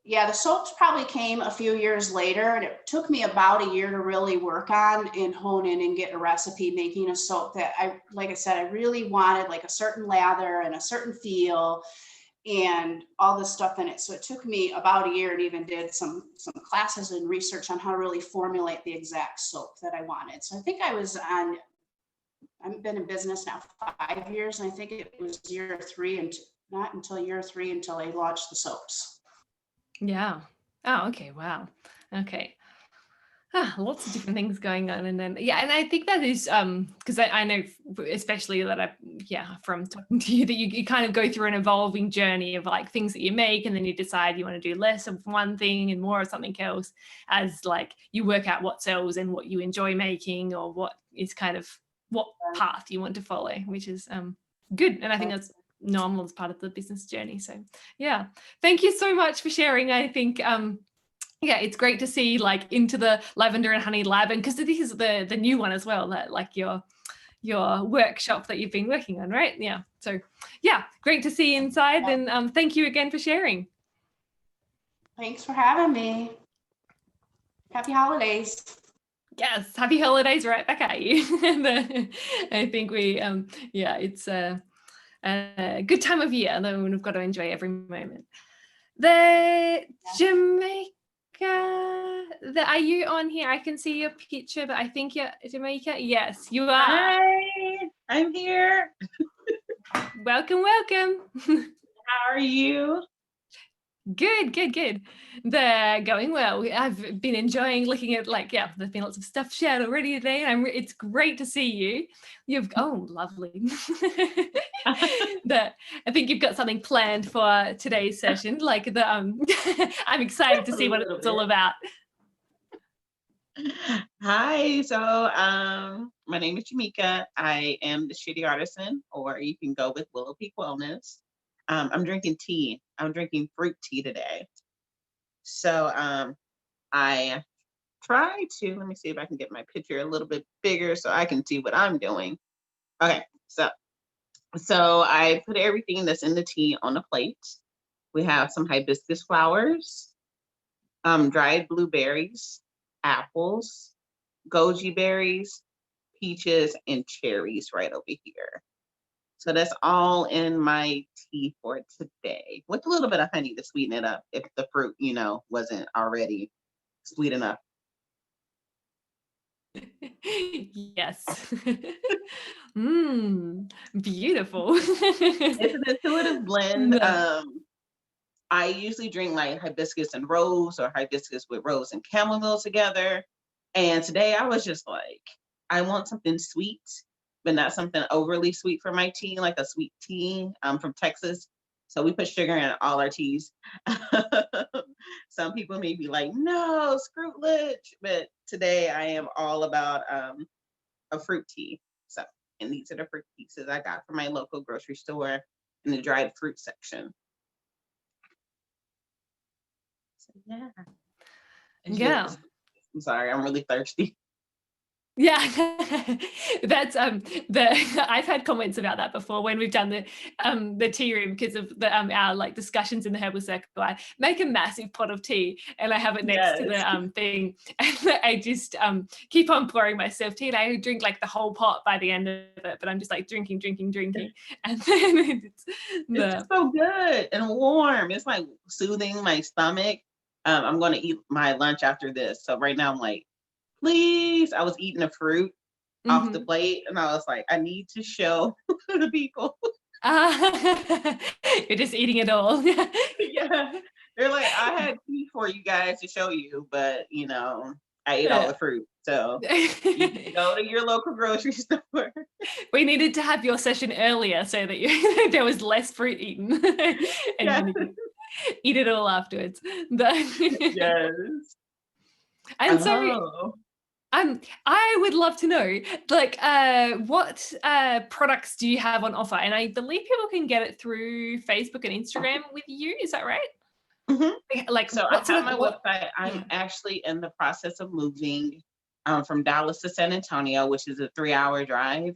the soaps probably came a few years later, and it took me about a year to really work on and hone in and get a recipe making a soap that like I said, I really wanted like a certain lather and a certain feel and all this stuff in it. So it took me about a year, and even did some classes and research on how to really formulate the exact soap that I wanted. So I think I've been in business now 5 years, and I think it was year 3 and not until year 3 until I launched the soaps.
Yeah. Oh, okay. Wow. Okay. Lots of different things going on, and then and I think that is because I know especially that from talking to you that you kind of go through an evolving journey of like things that you make, and then you decide you want to do less of one thing and more of something else, as like you work out what sells and what you enjoy making, or what is kind of what path you want to follow, which is good. And I think that's normal as part of the business journey. So thank you so much for sharing. I think it's great to see like into the Lavender and Honey lab, and because this is the new one as well, that like your workshop that you've been working on, right? So great to see you inside, and thank you again for sharing.
Thanks for having me. Happy holidays.
Yes, happy holidays right back at you. I think we it's a good time of year, though we've got to enjoy every moment. Jamaica, are you on here? I can see your picture, but I think you're Jamaica. Yes, you are.
Hi, I'm here.
Welcome.
How are you?
Good. They're going well. I've been enjoying looking at there's been lots of stuff shared already today, and it's great to see you. Lovely. I think you've got something planned for today's session, I'm excited to see what it's all about.
Hi, so my name is Jamaica. I am the Shitty Artisan, or you can go with Willow Peak Wellness. I'm drinking tea. I'm drinking fruit tea today. So I try to, let me see if I can get my picture a little bit bigger so I can see what I'm doing. Okay, so I put everything that's in the tea on a plate. We have some hibiscus flowers, dried blueberries, apples, goji berries, peaches, and cherries right over here. So that's all in my tea for today, with a little bit of honey to sweeten it up if the fruit, wasn't already sweet enough.
Yes. Beautiful.
It's an intuitive blend.
No.
I usually drink like hibiscus and rose, or hibiscus with rose and chamomile together. And today I was just like, I want something sweet, but not something overly sweet for my tea, like a sweet tea. I'm from Texas, so we put sugar in all our teas. Some people may be like, no, scrootlage, but today I am all about a fruit tea. So, and these are the fruit pieces I got from my local grocery store in the dried fruit section. So, yeah.
Yeah.
I'm sorry, I'm really thirsty.
Yeah, that's I've had comments about that before when we've done the tea room, because of the our like discussions in the herbal circle. I make a massive pot of tea and I have it next to
Yes.
the thing, and I just keep on pouring myself tea, and I drink like the whole pot by the end of it, but I'm just like drinking, and then
It's just so good and warm. It's like soothing my stomach. I'm going to eat my lunch after this. So right now I'm like, please. I was eating a fruit off the plate, and I was like, I need to show the people.
You're just eating it all.
Yeah. They're like, I had tea for you guys to show you, but I ate all the fruit. So you can go to your local grocery store.
We needed to have your session earlier so that there was less fruit eaten, and then you could eat it all afterwards.
Yes.
And so I would love to know, like, what products do you have on offer? And I believe people can get it through Facebook and Instagram with you. Is that right?
Mm-hmm.
Like,
so I have my website. I'm actually in the process of moving from Dallas to San Antonio, which is a 3-hour drive.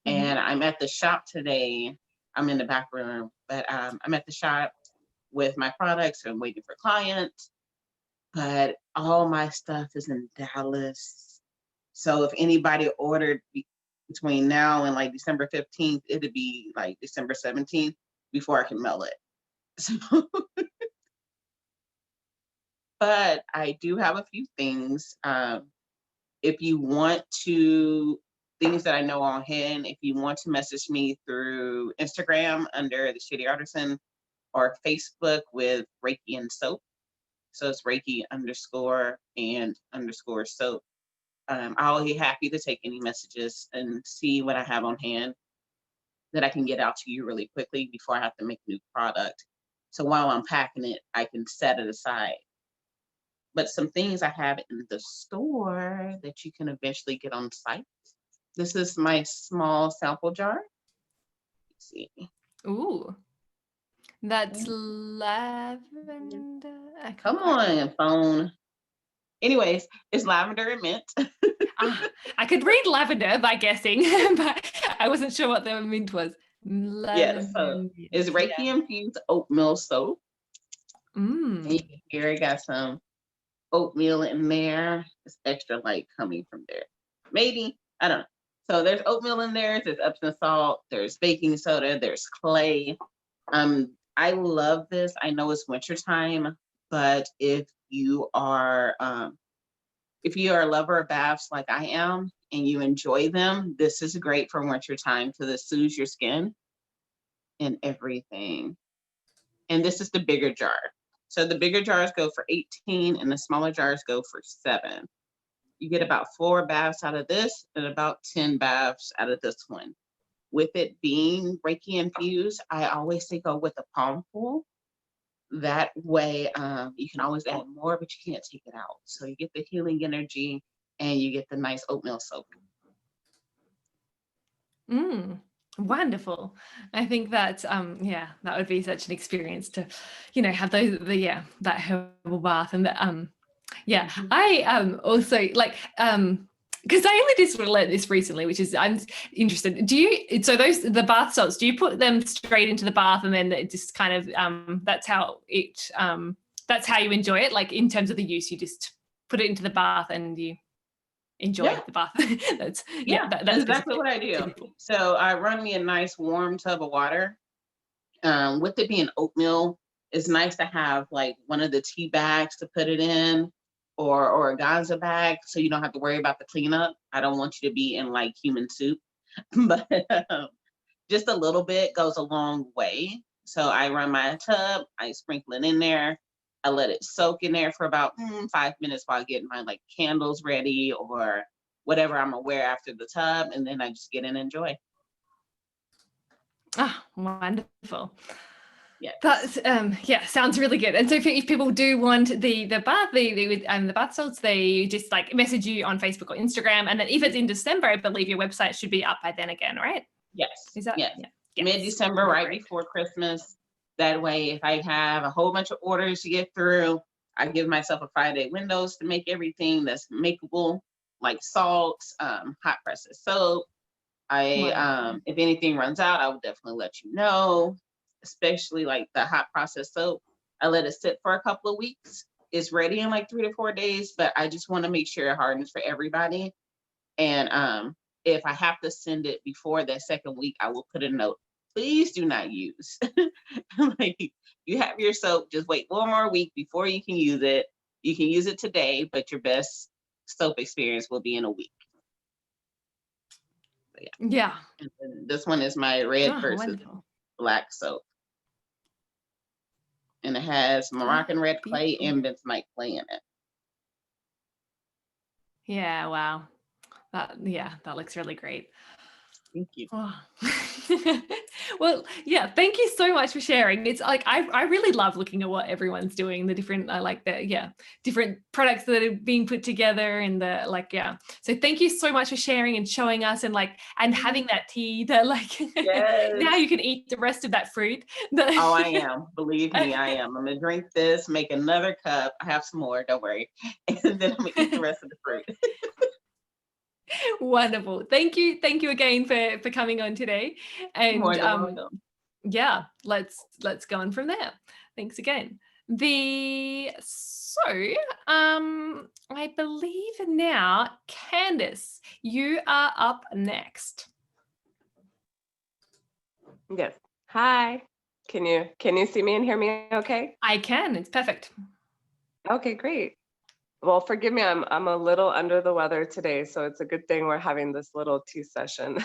And I'm at the shop today. I'm in the back room, but I'm at the shop with my products. I'm waiting for clients, but all my stuff is in Dallas. So if anybody ordered between now and like December 15th, it'd be like December 17th before I can mail it. So, but I do have a few things. If you want things that I know on hand, if you want to message me through Instagram under the Shady Artisan, or Facebook with Reiki and Soap. So it's Reiki _and_ soap. I'll be happy to take any messages and see what I have on hand that I can get out to you really quickly before I have to make new product. So while I'm packing it, I can set it aside. But some things I have in the store that you can eventually get on site. This is my small sample jar. Let's see.
Ooh, that's lavender.
Come on, phone. Anyways, it's lavender and mint.
I could read lavender by guessing, but I wasn't sure what the mint was.
Yes, so it's Reiki infused oatmeal soap. And you can hear it got some oatmeal in there. It's extra light coming from there. Maybe, I don't know. So there's oatmeal in there, there's Epsom salt, there's baking soda, there's clay. I love this. I know it's wintertime, but if you are a lover of baths like I am and you enjoy them, this is great for wintertime because it soothes your skin and everything. And this is the bigger jar. So the bigger jars go for 18 and the smaller jars go for 7. You get about 4 baths out of this and about 10 baths out of this one. With it being Reiki infused, I always say go with a palmful. That way, you can always add more, but you can't take it out. So you get the healing energy and you get the nice oatmeal soap.
Wonderful. I think that that would be such an experience to, have that herbal bath, and that I also like because I only just learned this recently, which is I'm interested. The bath salts, do you put them straight into the bath and then it just kind of that's how you enjoy it? Like in terms of the use, you just put it into the bath and you enjoy
Yeah.
the bath. That's
Yeah,
that's
that's exactly what I do.
typical.
So I run me a nice warm tub of water. With it being oatmeal, it's nice to have like one of the tea bags to put it in, or a Gonza bag, so you don't have to worry about the cleanup. I don't want you to be in like human soup, but just a little bit goes a long way. So I run my tub, I sprinkle it in there, I let it soak in there for about 5 minutes while getting my like candles ready or whatever I'm gonna wear after the tub, and then I just get in and enjoy.
Ah, wonderful.
Yes.
That's yeah, sounds really good. And so if people do want the bath, the bath salts, they just like message you on Facebook or Instagram, and then if it's in December, I believe your website should be up by then again, right?
Yes.
Is that
Yes.
yeah? Yes.
Mid-December, right
Great.
before Christmas. That way, if I have a whole bunch of orders to get through, I give myself a 5-day windows to make everything that's makeable, like salt, hot presses soap.
Wonderful.
If anything runs out, I will definitely let you know, especially like the hot process soap. I let it sit for a couple of weeks. It's ready in like 3 to 4 days, but I just want to make sure it hardens for everybody. And if I have to send it before that second week, I will put a note. Please do not use. Like, you have your soap, just wait 1 more week before you can use it. You can use it today, but your best soap experience will be in a week.
Yeah.
And then this one is my red
Oh,
versus
wonderful.
black soap. And it has Moroccan red clay
Beautiful.
and bentonite clay in it.
Yeah. Wow. That looks really great.
Thank you.
Oh. Well, yeah, thank you so much for sharing. It's like I really love looking at what everyone's doing, the different I like the different products that are being put together and the like so thank you so much for sharing and showing us and like and having that tea that like
Yes.
now you can eat the rest of that fruit.
Oh, I am. Believe me, I am. I'm gonna drink this, make another cup. I have some more, don't worry. And then I'm gonna eat the rest of the fruit.
Wonderful. Thank you again for coming on today.
More
And
than welcome.
yeah, let's go on from there. Thanks again. I believe now, Candice, you are up next.
Yes. Hi. Can you see me and hear me okay?
I can. It's perfect.
Okay, great. Well, forgive me, I'm a little under the weather today, so it's a good thing we're having this little tea session.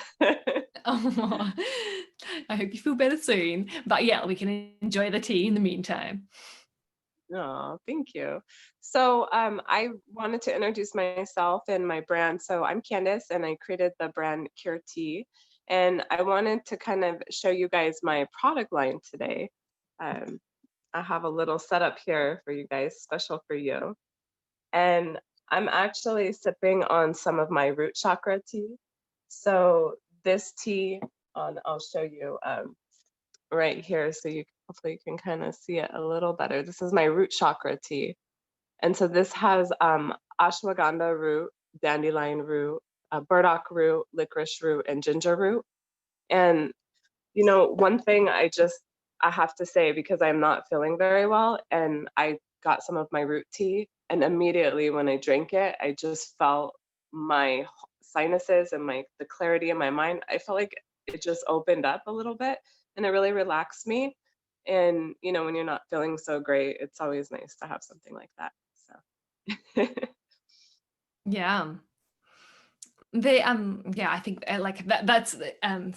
Oh, I hope you feel better soon. But yeah, we can enjoy the tea in the meantime.
Oh, thank you. So I wanted to introduce myself and my brand. So I'm Candice, and I created the brand Cure Tea. And I wanted to kind of show you guys my product line today. I have a little setup here for you guys, special for you. And I'm actually sipping on some of my root chakra tea. So this tea, I'll show you right here, so hopefully you can kind of see it a little better. This is my root chakra tea. And so this has ashwagandha root, dandelion root, burdock root, licorice root, and ginger root. And one thing I have to say, because I'm not feeling very well, and I got some of my root tea, and immediately when I drank it, I just felt my sinuses and the clarity in my mind. I felt like it just opened up a little bit, and it really relaxed me. And when you're not feeling so great, it's always nice to have something like that. So
Yeah. I think like that's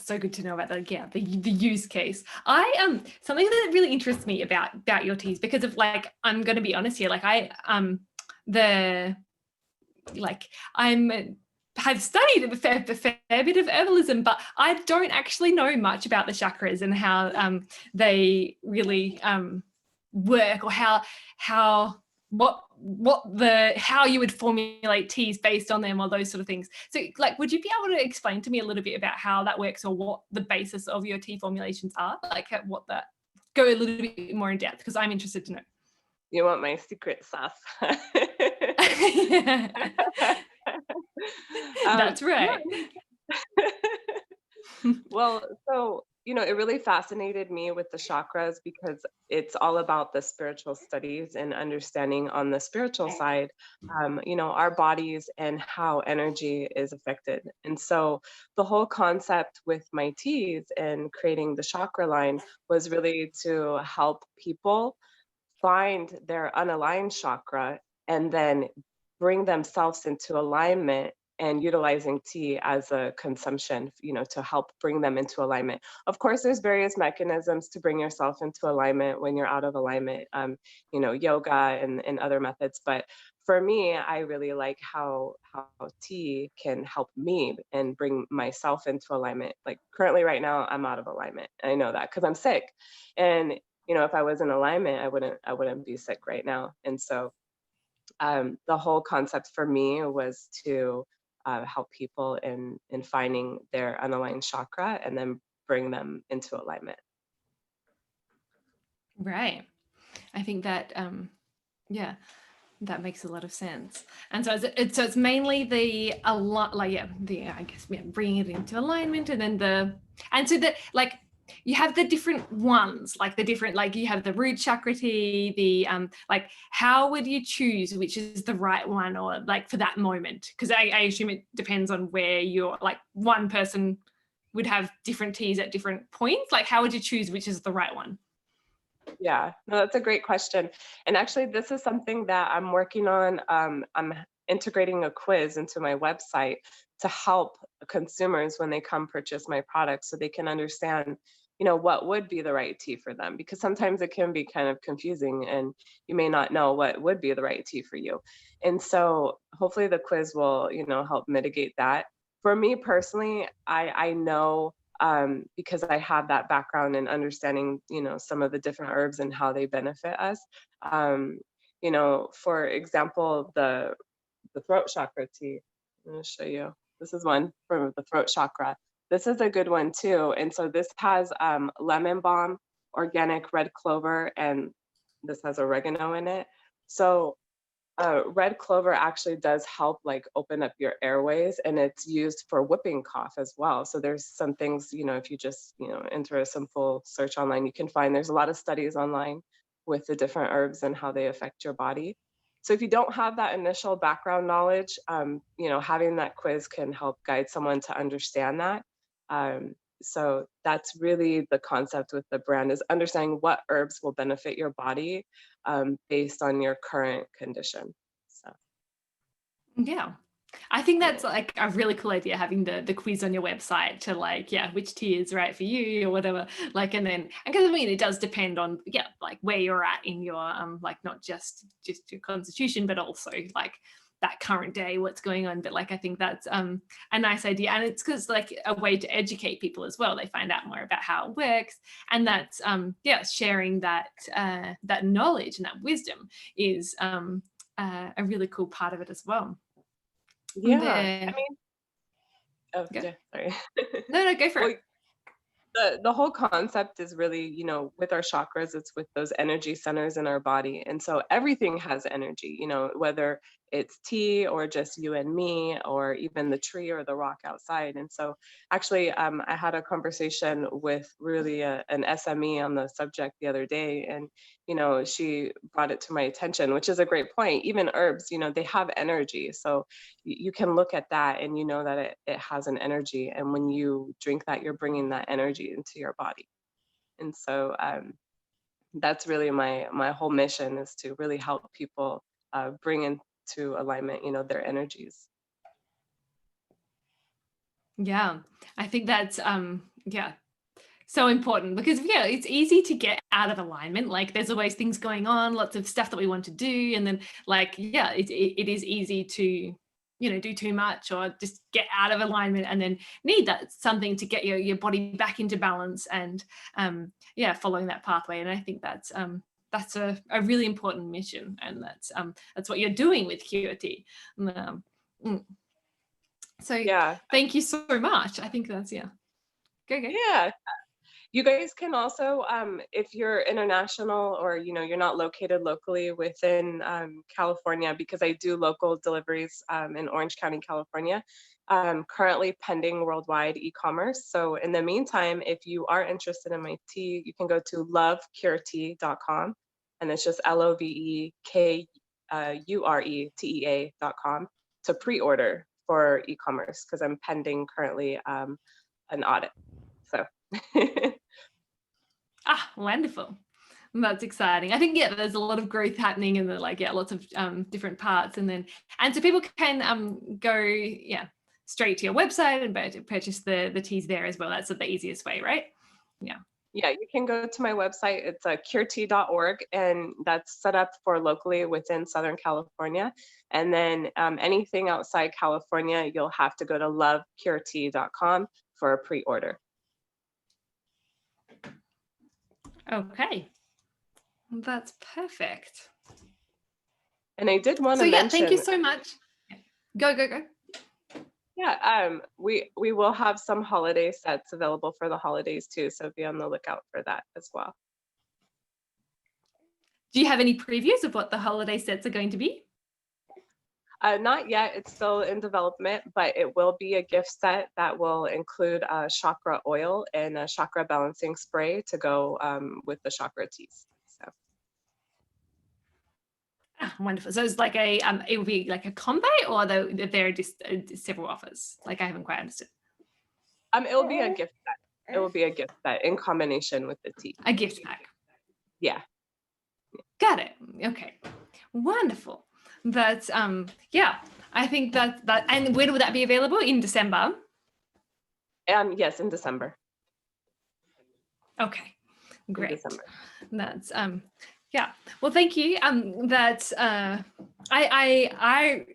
so good to know about the use case. I something that really interests me about your teas, because of like, I'm going to be honest here, like I'm have studied a fair bit of herbalism, but I don't actually know much about the chakras and how they really work, or how you would formulate teas based on them, or those sort of things. So like, would you be able to explain to me a little bit about how that works, or what the basis of your tea formulations are, like go a little bit more in depth, because I'm interested to know.
You want my secret sauce?
That's right.
Well, so it really fascinated me with the chakras because it's all about the spiritual studies and understanding on the spiritual side, our bodies and how energy is affected. And so the whole concept with my teas and creating the chakra line was really to help people find their unaligned chakra and then bring themselves into alignment and utilizing tea as a consumption, to help bring them into alignment. Of course, there's various mechanisms to bring yourself into alignment when you're out of alignment, yoga and other methods. But for me, I really like how tea can help me and bring myself into alignment. Like currently right now, I'm out of alignment. I know that because I'm sick. And if I was in alignment, I wouldn't be sick right now. And so the whole concept for me was to help people in finding their unaligned chakra and then bring them into alignment.
Right. I think that yeah, that makes a lot of sense. And so it's mainly the a lot like I guess bringing it into alignment, and then so that like you have the different ones, like the different, like you have the root chakra tea, the like how would you choose which is the right one, or like for that moment? Because I assume it depends on where you're, like one person would have different teas at different points. Like how would you choose which is the right one?
Yeah, no, that's a great question. And actually, this is something that I'm working on. I'm integrating a quiz into my website to help consumers when they come purchase my products so they can understand, what would be the right tea for them. Because sometimes it can be kind of confusing and you may not know what would be the right tea for you. And so hopefully the quiz will, help mitigate that. For me personally, I know because I have that background in understanding, some of the different herbs and how they benefit us. For example, the throat chakra tea. I'm going to show you. This is one for the throat chakra. This is a good one too. And so this has lemon balm, organic red clover, and this has oregano in it. So red clover actually does help like open up your airways, and it's used for whooping cough as well. So there's some things, if you just, enter a simple search online, you can find there's a lot of studies online with the different herbs and how they affect your body. So if you don't have that initial background knowledge, having that quiz can help guide someone to understand that. So that's really the concept with the brand, is understanding what herbs will benefit your body based on your current condition. So
Yeah. I think that's like a really cool idea, having the quiz on your website to like, which tea is right for you or whatever. Like, and because it does depend on, like where you're at in your, like not just your constitution, but also like that current day, what's going on. But like, I think that's a nice idea. And it's because like a way to educate people as well. They find out more about how it works. And that's, sharing that, that knowledge and that wisdom is a really cool part of it as well.
yeah, I mean,
Go.
yeah, sorry.
No, go for
Well,
it.
the whole concept is really, with our chakras, it's with those energy centers in our body. And so everything has energy, whether it's tea or just you and me, or even the tree or the rock outside. And so actually, I had a conversation with really an SME on the subject the other day, and, she brought it to my attention, which is a great point. Even herbs, they have energy. So you can look at that and you know that it has an energy. And when you drink that, you're bringing that energy into your body. And so that's really my whole mission, is to really help people bring into alignment, their energies.
Yeah, I think that's so important, because it's easy to get out of alignment. Like there's always things going on, lots of stuff that we want to do, and then like it is easy to do too much or just get out of alignment, and then need that something to get your body back into balance, and following that pathway. And I think that's a really important mission, and that's what you're doing with QT. So
Yeah.
thank you so much. I think that's go.
Yeah. You guys can also, if you're international, or you're not located locally within California, because I do local deliveries in Orange County, California, currently pending worldwide e-commerce. So in the meantime, if you are interested in my tea, you can go to lovecuretea.com, and it's just LOVEKURETEA.com to pre-order for e-commerce, because I'm pending currently an audit. So
Wonderful. That's exciting. I think, yeah, there's a lot of growth happening in the, like, yeah, lots of different parts. And so people can go, yeah, straight to your website and purchase the teas there as well. That's the easiest way, right? Yeah.
Yeah, you can go to my website. It's curetea.org, and that's set up for locally within Southern California. And then anything outside California, you'll have to go to lovecuretea.com for a pre-order.
Okay. That's perfect.
And I did want to
So yeah,
mention,
thank you so much. Go.
Yeah, we will have some holiday sets available for the holidays too, so be on the lookout for that as well.
Do you have any previews of what the holiday sets are going to be?
Not yet, it's still in development, but it will be a gift set that will include a chakra oil and a chakra balancing spray to go with the chakra teas. So.
Wonderful. So it's like a it will be like a combo, or there are just several offers? Like, I haven't quite understood.
It will be a gift set. It will be a gift set in combination with the tea.
A gift pack.
Yeah.
Got it. Okay. Wonderful. That's yeah. I think that. And when will that be available? In December?
Yes, in December.
Okay. Great.
In December.
That's yeah. Well, thank you. That's I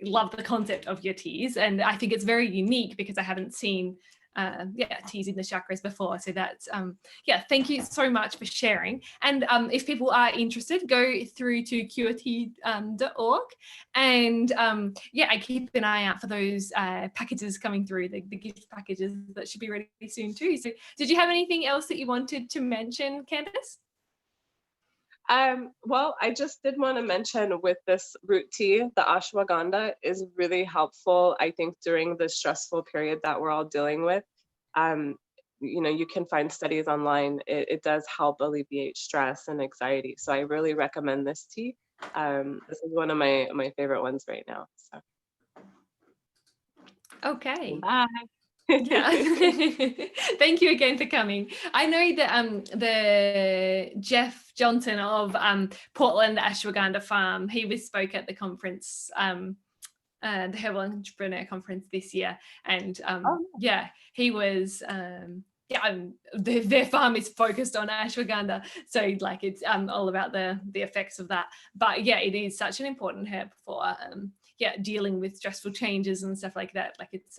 love the concept of your teas, and I think it's very unique because I haven't seen teas in the chakras before. So that's yeah, thank you so much for sharing. And if people are interested, go through to curetea.org, and yeah, I keep an eye out for those packages coming through, the gift packages that should be ready soon too. So did you have anything else that you wanted to mention, Candace?
Well, I just did want to mention with this root tea, the ashwagandha is really helpful, I think, during the stressful period that we're all dealing with. You can find studies online. It does help alleviate stress and anxiety. So I really recommend this tea. This is one of my favorite ones right now. So.
Okay.
Bye.
Yeah. Thank you again for coming. I know that the Jeff Johnson of Portland Ashwagandha Farm, he spoke at the conference, the Herbal Entrepreneur Conference this year, and yeah, he was their farm is focused on ashwagandha, so like it's all about the effects of that. But yeah, it is such an important herb for dealing with stressful changes and stuff like that. Like, it's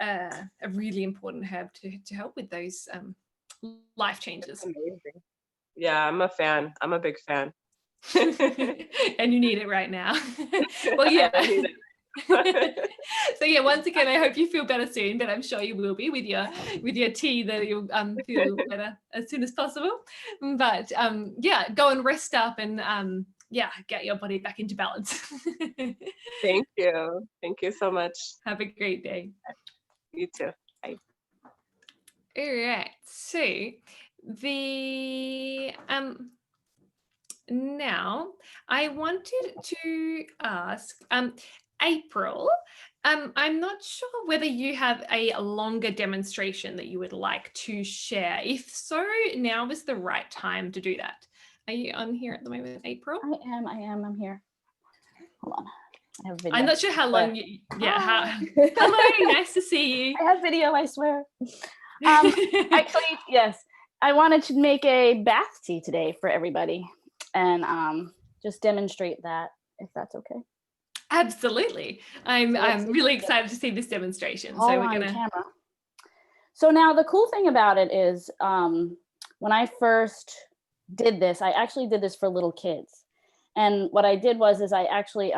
a really important herb to help with those life changes.
Amazing. Yeah, I'm a fan. I'm a big fan.
And you need it right now. Well, yeah.
I need it.
So yeah, once again, I hope you feel better soon, but I'm sure you will be with your tea, that you'll feel better as soon as possible. But yeah, go and rest up and get your body back into balance.
Thank you. Thank you so much.
Have a great day.
You too. Bye.
All right. So the now I wanted to ask April, I'm not sure whether you have a longer demonstration that you would like to share. If so, now is the right time to do that. Are you on here at the moment, April?
I am. I'm here. Hold on. I have video.
I'm not sure how long hello, nice to see you.
I have video, I swear. Actually, yes. I wanted to make a bath tea today for everybody and just demonstrate that, if that's okay.
Absolutely. I'm really excited to see this demonstration.
All
so we're
on
gonna
camera. So now the cool thing about it is when I first did this, I actually did this for little kids. And what I did was I actually,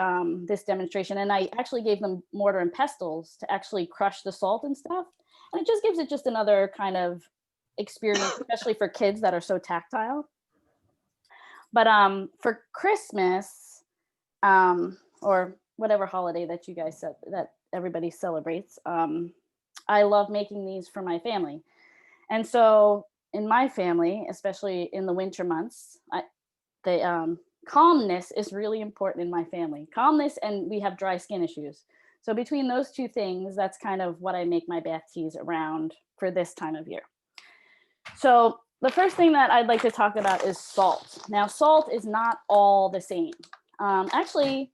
this demonstration, and I actually gave them mortar and pestles to actually crush the salt and stuff. And it just gives it just another kind of experience, especially for kids that are so tactile. But for Christmas, or whatever holiday that you guys said, that everybody celebrates. I love making these for my family. And so in my family, especially in the winter months, calmness is really important in my family. Calmness, and we have dry skin issues. So between those two things, that's kind of what I make my bath teas around for this time of year. So the first thing that I'd like to talk about is salt. Now, salt is not all the same. Actually,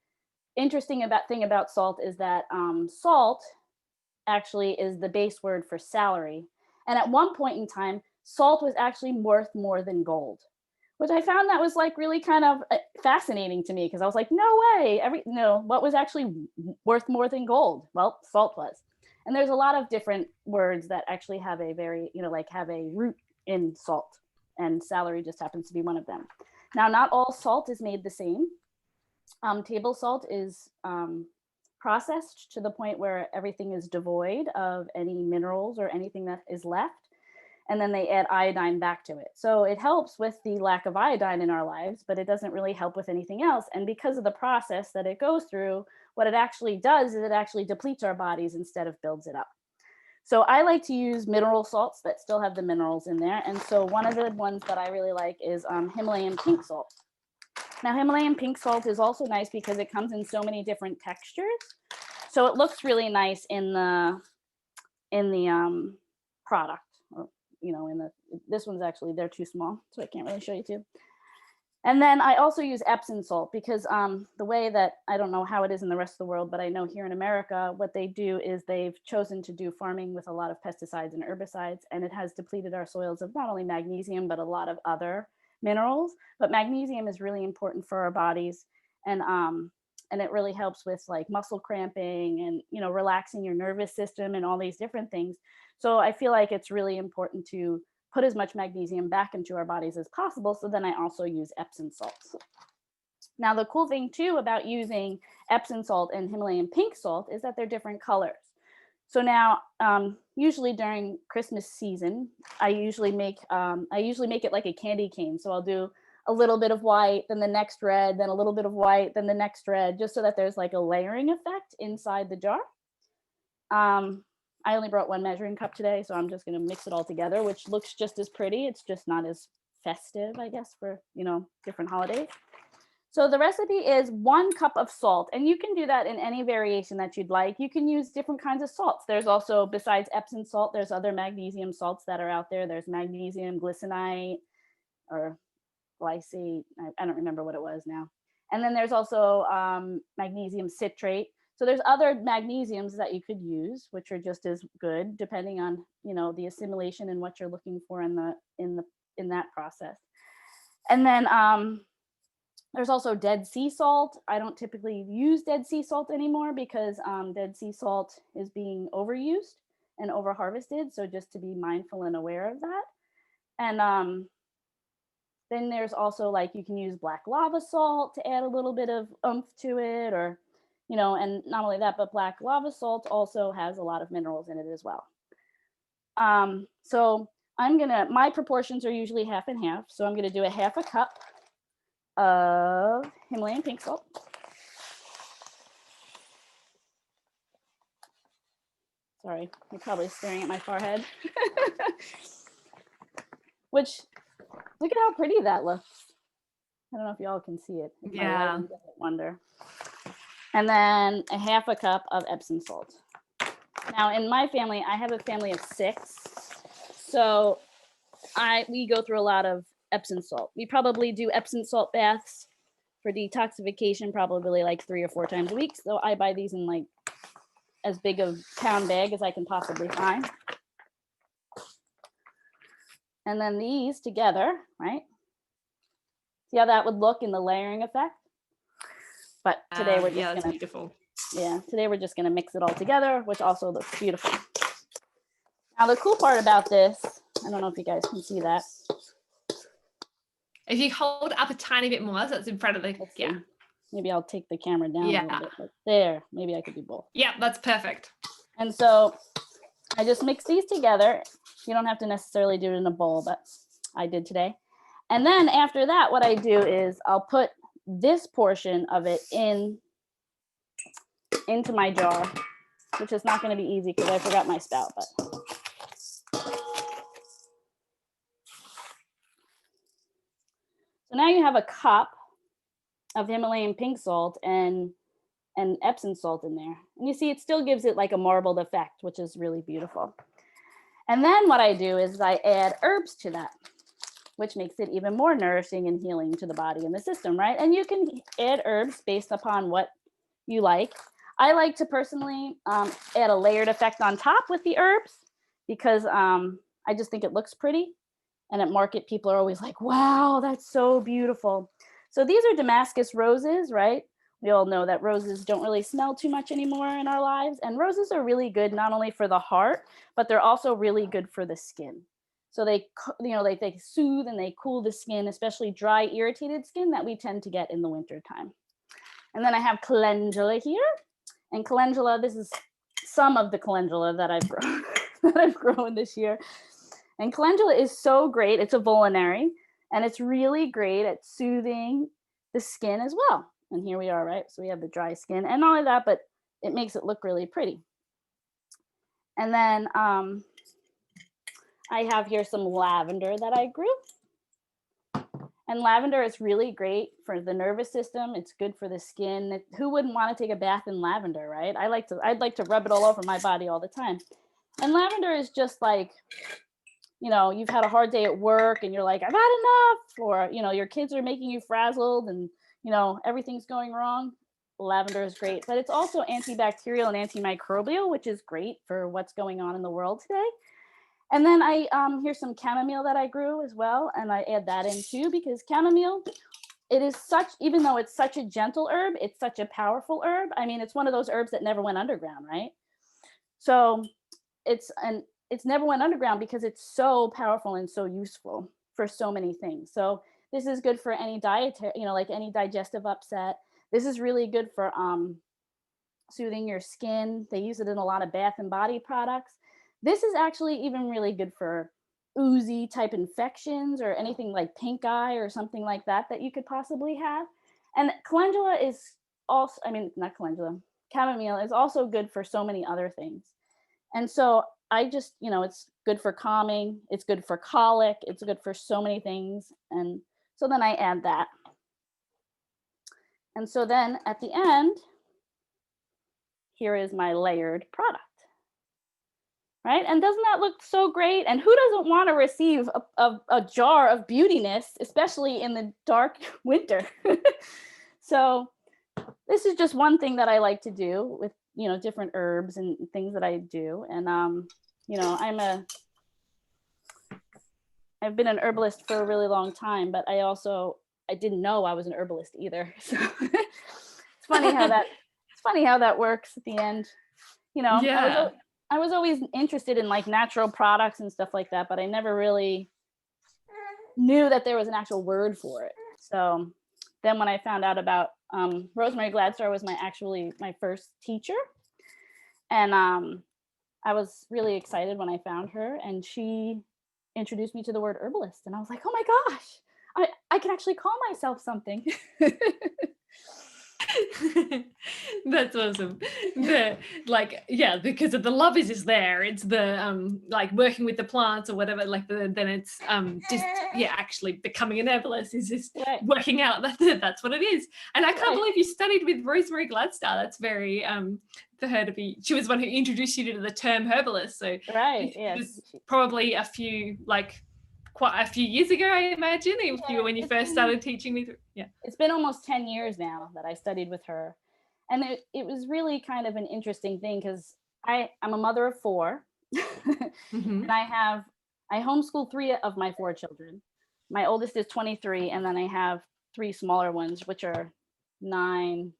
interesting thing about salt is that salt actually is the base word for celery. And at one point in time, salt was actually worth more than gold, which I found that was like really kind of fascinating to me, because I was like, no way, what was actually worth more than gold? Well, salt was. And there's a lot of different words that actually have a very, like have a root in salt, and celery just happens to be one of them. Now, not all salt is made the same. Table salt is processed to the point where everything is devoid of any minerals or anything that is left. And then they add iodine back to it. So it helps with the lack of iodine in our lives, but it doesn't really help with anything else. And because of the process that it goes through, what it actually does is it actually depletes our bodies instead of builds it up. So I like to use mineral salts that still have the minerals in there. And so one of the ones that I really like is Himalayan pink salt. Now, Himalayan pink salt is also nice because it comes in so many different textures. So it looks really nice in the product. This one's actually, they're too small, so I can't really show you too. And then I also use Epsom salt because the way that, I don't know how it is in the rest of the world, but I know here in America, what they do is they've chosen to do farming with a lot of pesticides and herbicides, and it has depleted our soils of not only magnesium, but a lot of other minerals. But magnesium is really important for our bodies, and it really helps with like muscle cramping and, relaxing your nervous system and all these different things. So I feel like it's really important to put as much magnesium back into our bodies as possible. So then I also use Epsom salts. Now, the cool thing too about using Epsom salt and Himalayan pink salt is that they're different colors. So now, usually during Christmas season, I usually make it like a candy cane. So I'll do a little bit of white, then the next red, then a little bit of white, then the next red, just so that there's like a layering effect inside the jar. I only brought one measuring cup today, so I'm just going to mix it all together, which looks just as pretty. It's just not as festive, I guess, for, different holidays. So the recipe is 1 cup of salt, and you can do that in any variation that you'd like. You can use different kinds of salts. There's also, besides Epsom salt, there's other magnesium salts that are out there. There's magnesium glycinate or glycate. I don't remember what it was now. And then there's also magnesium citrate. So there's other magnesiums that you could use, which are just as good, depending on, the assimilation and what you're looking for in that process. And then there's also Dead Sea salt. I don't typically use Dead Sea salt anymore because Dead Sea salt is being overused and overharvested. So just to be mindful and aware of that. And then there's also like, you can use black lava salt to add a little bit of oomph to it, or, and not only that, but black lava salt also has a lot of minerals in it as well. So my proportions are usually half and half. So I'm gonna do a half a cup of Himalayan pink salt. Sorry, you're probably staring at my forehead. Which, look at how pretty that looks. I don't know if y'all can see it.
Yeah.
Wonder. And then a half a cup of Epsom salt. Now, in my family, I have a family of 6. So we go through a lot of Epsom salt. We probably do Epsom salt baths for detoxification probably like 3 or 4 times a week. So I buy these in like as big a pound bag as I can possibly find. And then these together, right? See how that would look in the layering effect? But today we're just gonna,
beautiful.
Yeah, today we're just gonna mix it all together, which also looks beautiful. Now the cool part about this, I don't know if you guys can see that.
If you hold up a tiny bit more, so it's in front of the,
Maybe I'll take the camera down a
Yeah.
little bit. But there, maybe I could do both.
Yeah, that's perfect.
And so I just mix these together. You don't have to necessarily do it in a bowl, but I did today. And then after that, what I do is I'll put this portion of it into my jar. which is not going to be easy because I forgot my spout. But so now you have a cup of Himalayan pink salt and Epsom salt in there. And you see it still gives it like a marbled effect, which is really beautiful. And then what I do is I add herbs to that, which makes it even more nourishing and healing to the body and the system, right? And you can add herbs based upon what you like. I like to personally add a layered effect on top with the herbs because I just think it looks pretty. And at market, people are always like, wow, that's so beautiful. So these are Damascus roses, right? We all know that roses don't really smell too much anymore in our lives. And roses are really good, not only for the heart, but they're also really good for the skin. So they soothe and they cool the skin, especially dry, irritated skin that we tend to get in the winter time. And then I have calendula here. And calendula, this is some of the calendula that I've grown, that I've grown this year. And calendula is so great. It's a vulnerary, and it's really great at soothing the skin as well. And here we are, right? So we have the dry skin and all of that, but it makes it look really pretty. And then I have here some lavender that I grew. And lavender is really great for the nervous system. It's good for the skin. Who wouldn't want to take a bath in lavender, right? I'd like to rub it all over my body all the time. And lavender is just like, you know, you've had a hard day at work and you're like, I've had enough, or, you know, your kids are making you frazzled and, you know, everything's going wrong. Lavender is great, but it's also antibacterial and antimicrobial, which is great for what's going on in the world today. And then here's some chamomile that I grew as well. And I add that in too, because chamomile, it is even though it's such a gentle herb, it's such a powerful herb. I mean, it's one of those herbs that never went underground, right? So it's never went underground because it's so powerful and so useful for so many things. So this is good for any dietary, you know, like any digestive upset. This is really good for soothing your skin. They use it in a lot of bath and body products. This is actually even really good for oozy type infections or anything like pink eye or something like that you could possibly have. And calendula is also, I mean, not calendula, chamomile is also good for so many other things. And so I just, you know, it's good for calming, it's good for colic, it's good for so many things. And so then I add that. And so then at the end, here is my layered product. Right? And doesn't that look so great? And who doesn't want to receive a jar of beautiness, especially in the dark winter? So this is just one thing that I like to do with, you know, different herbs and things that I do. And, you know, I've been an herbalist for a really long time, but I didn't know I was an herbalist either. So it's funny how that works at the end. You know,
Yeah.
I was always interested in like natural products and stuff like that, but I never really knew that there was an actual word for it. So then when I found out about Rosemary Gladstar was my first teacher. And I was really excited when I found her, and she introduced me to the word herbalist. And I was like, oh my gosh, I can actually call myself something.
That's awesome. Because of the love is there. It's the like working with the plants or whatever. Then it's just actually becoming an herbalist is just working out. That's what it is. And I can't believe you studied with Rosemary Gladstar. That's very for her to be. She was one who introduced you to the term herbalist. So it was probably quite a few years ago, I imagine, when you first started teaching me. Yeah, it's been almost 10 years now that I studied with her, and it was really kind of an interesting thing because I'm a mother of 4, mm-hmm. And I homeschool 3 of my 4 children. My oldest is 23, and then I have 3 smaller ones, which are 9,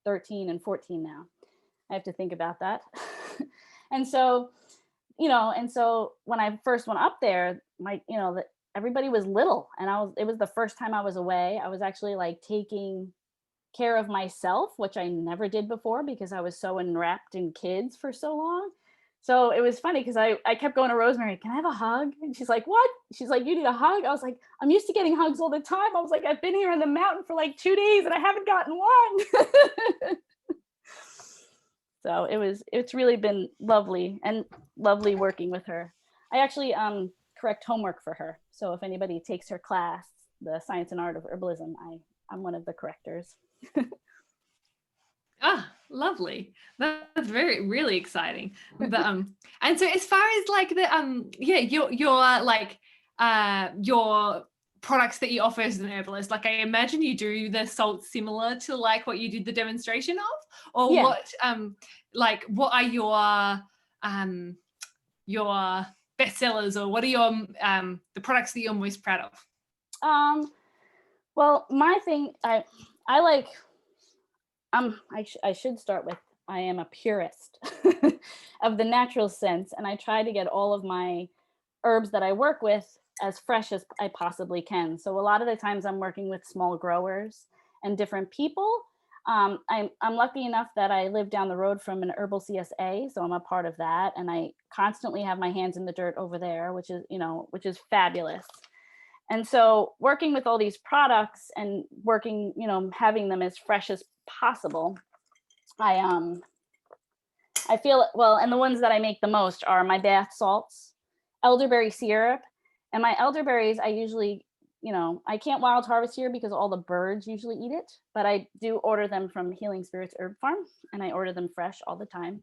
13, and 14 now. I have to think about that. And so, you know, when I first went up there, everybody was little, and it was the first time I was away. I was actually like taking care of myself, which I never did before because I was so enwrapped in kids for so long. So it was funny because I kept going to Rosemary, can I have a hug? And she's like, what? She's like, you need a hug? I was like, I'm used to getting hugs all the time. I was like, I've been here in the mountain for like 2 days and I haven't gotten one.
So it's really been lovely and lovely working with her. I actually correct homework for her. So if anybody takes her class, the Science and Art of Herbalism, I'm one of the correctors.
Ah, lovely. That's really exciting. And so as far as like the your like your products that you offer as an herbalist, like I imagine you do the salts similar to like what you did the demonstration of, or
Yeah.
what are your bestsellers, or what are your the products that you're most proud of?
Well, my thing, I like, I should start with, I am a purist of the natural sense, and I try to get all of my herbs that I work with as fresh as I possibly can. So a lot of the times I'm working with small growers and different people. I'm lucky enough that I live down the road from an herbal CSA, so I'm a part of that, and I constantly have my hands in the dirt over there, which is fabulous. And so working with all these products and working, having them as fresh as possible, I feel, well, and the ones that I make the most are my bath salts, elderberry syrup, and my elderberries, I usually, I can't wild harvest here because all the birds usually eat it, but I do order them from Healing Spirits Herb Farm, and I order them fresh all the time.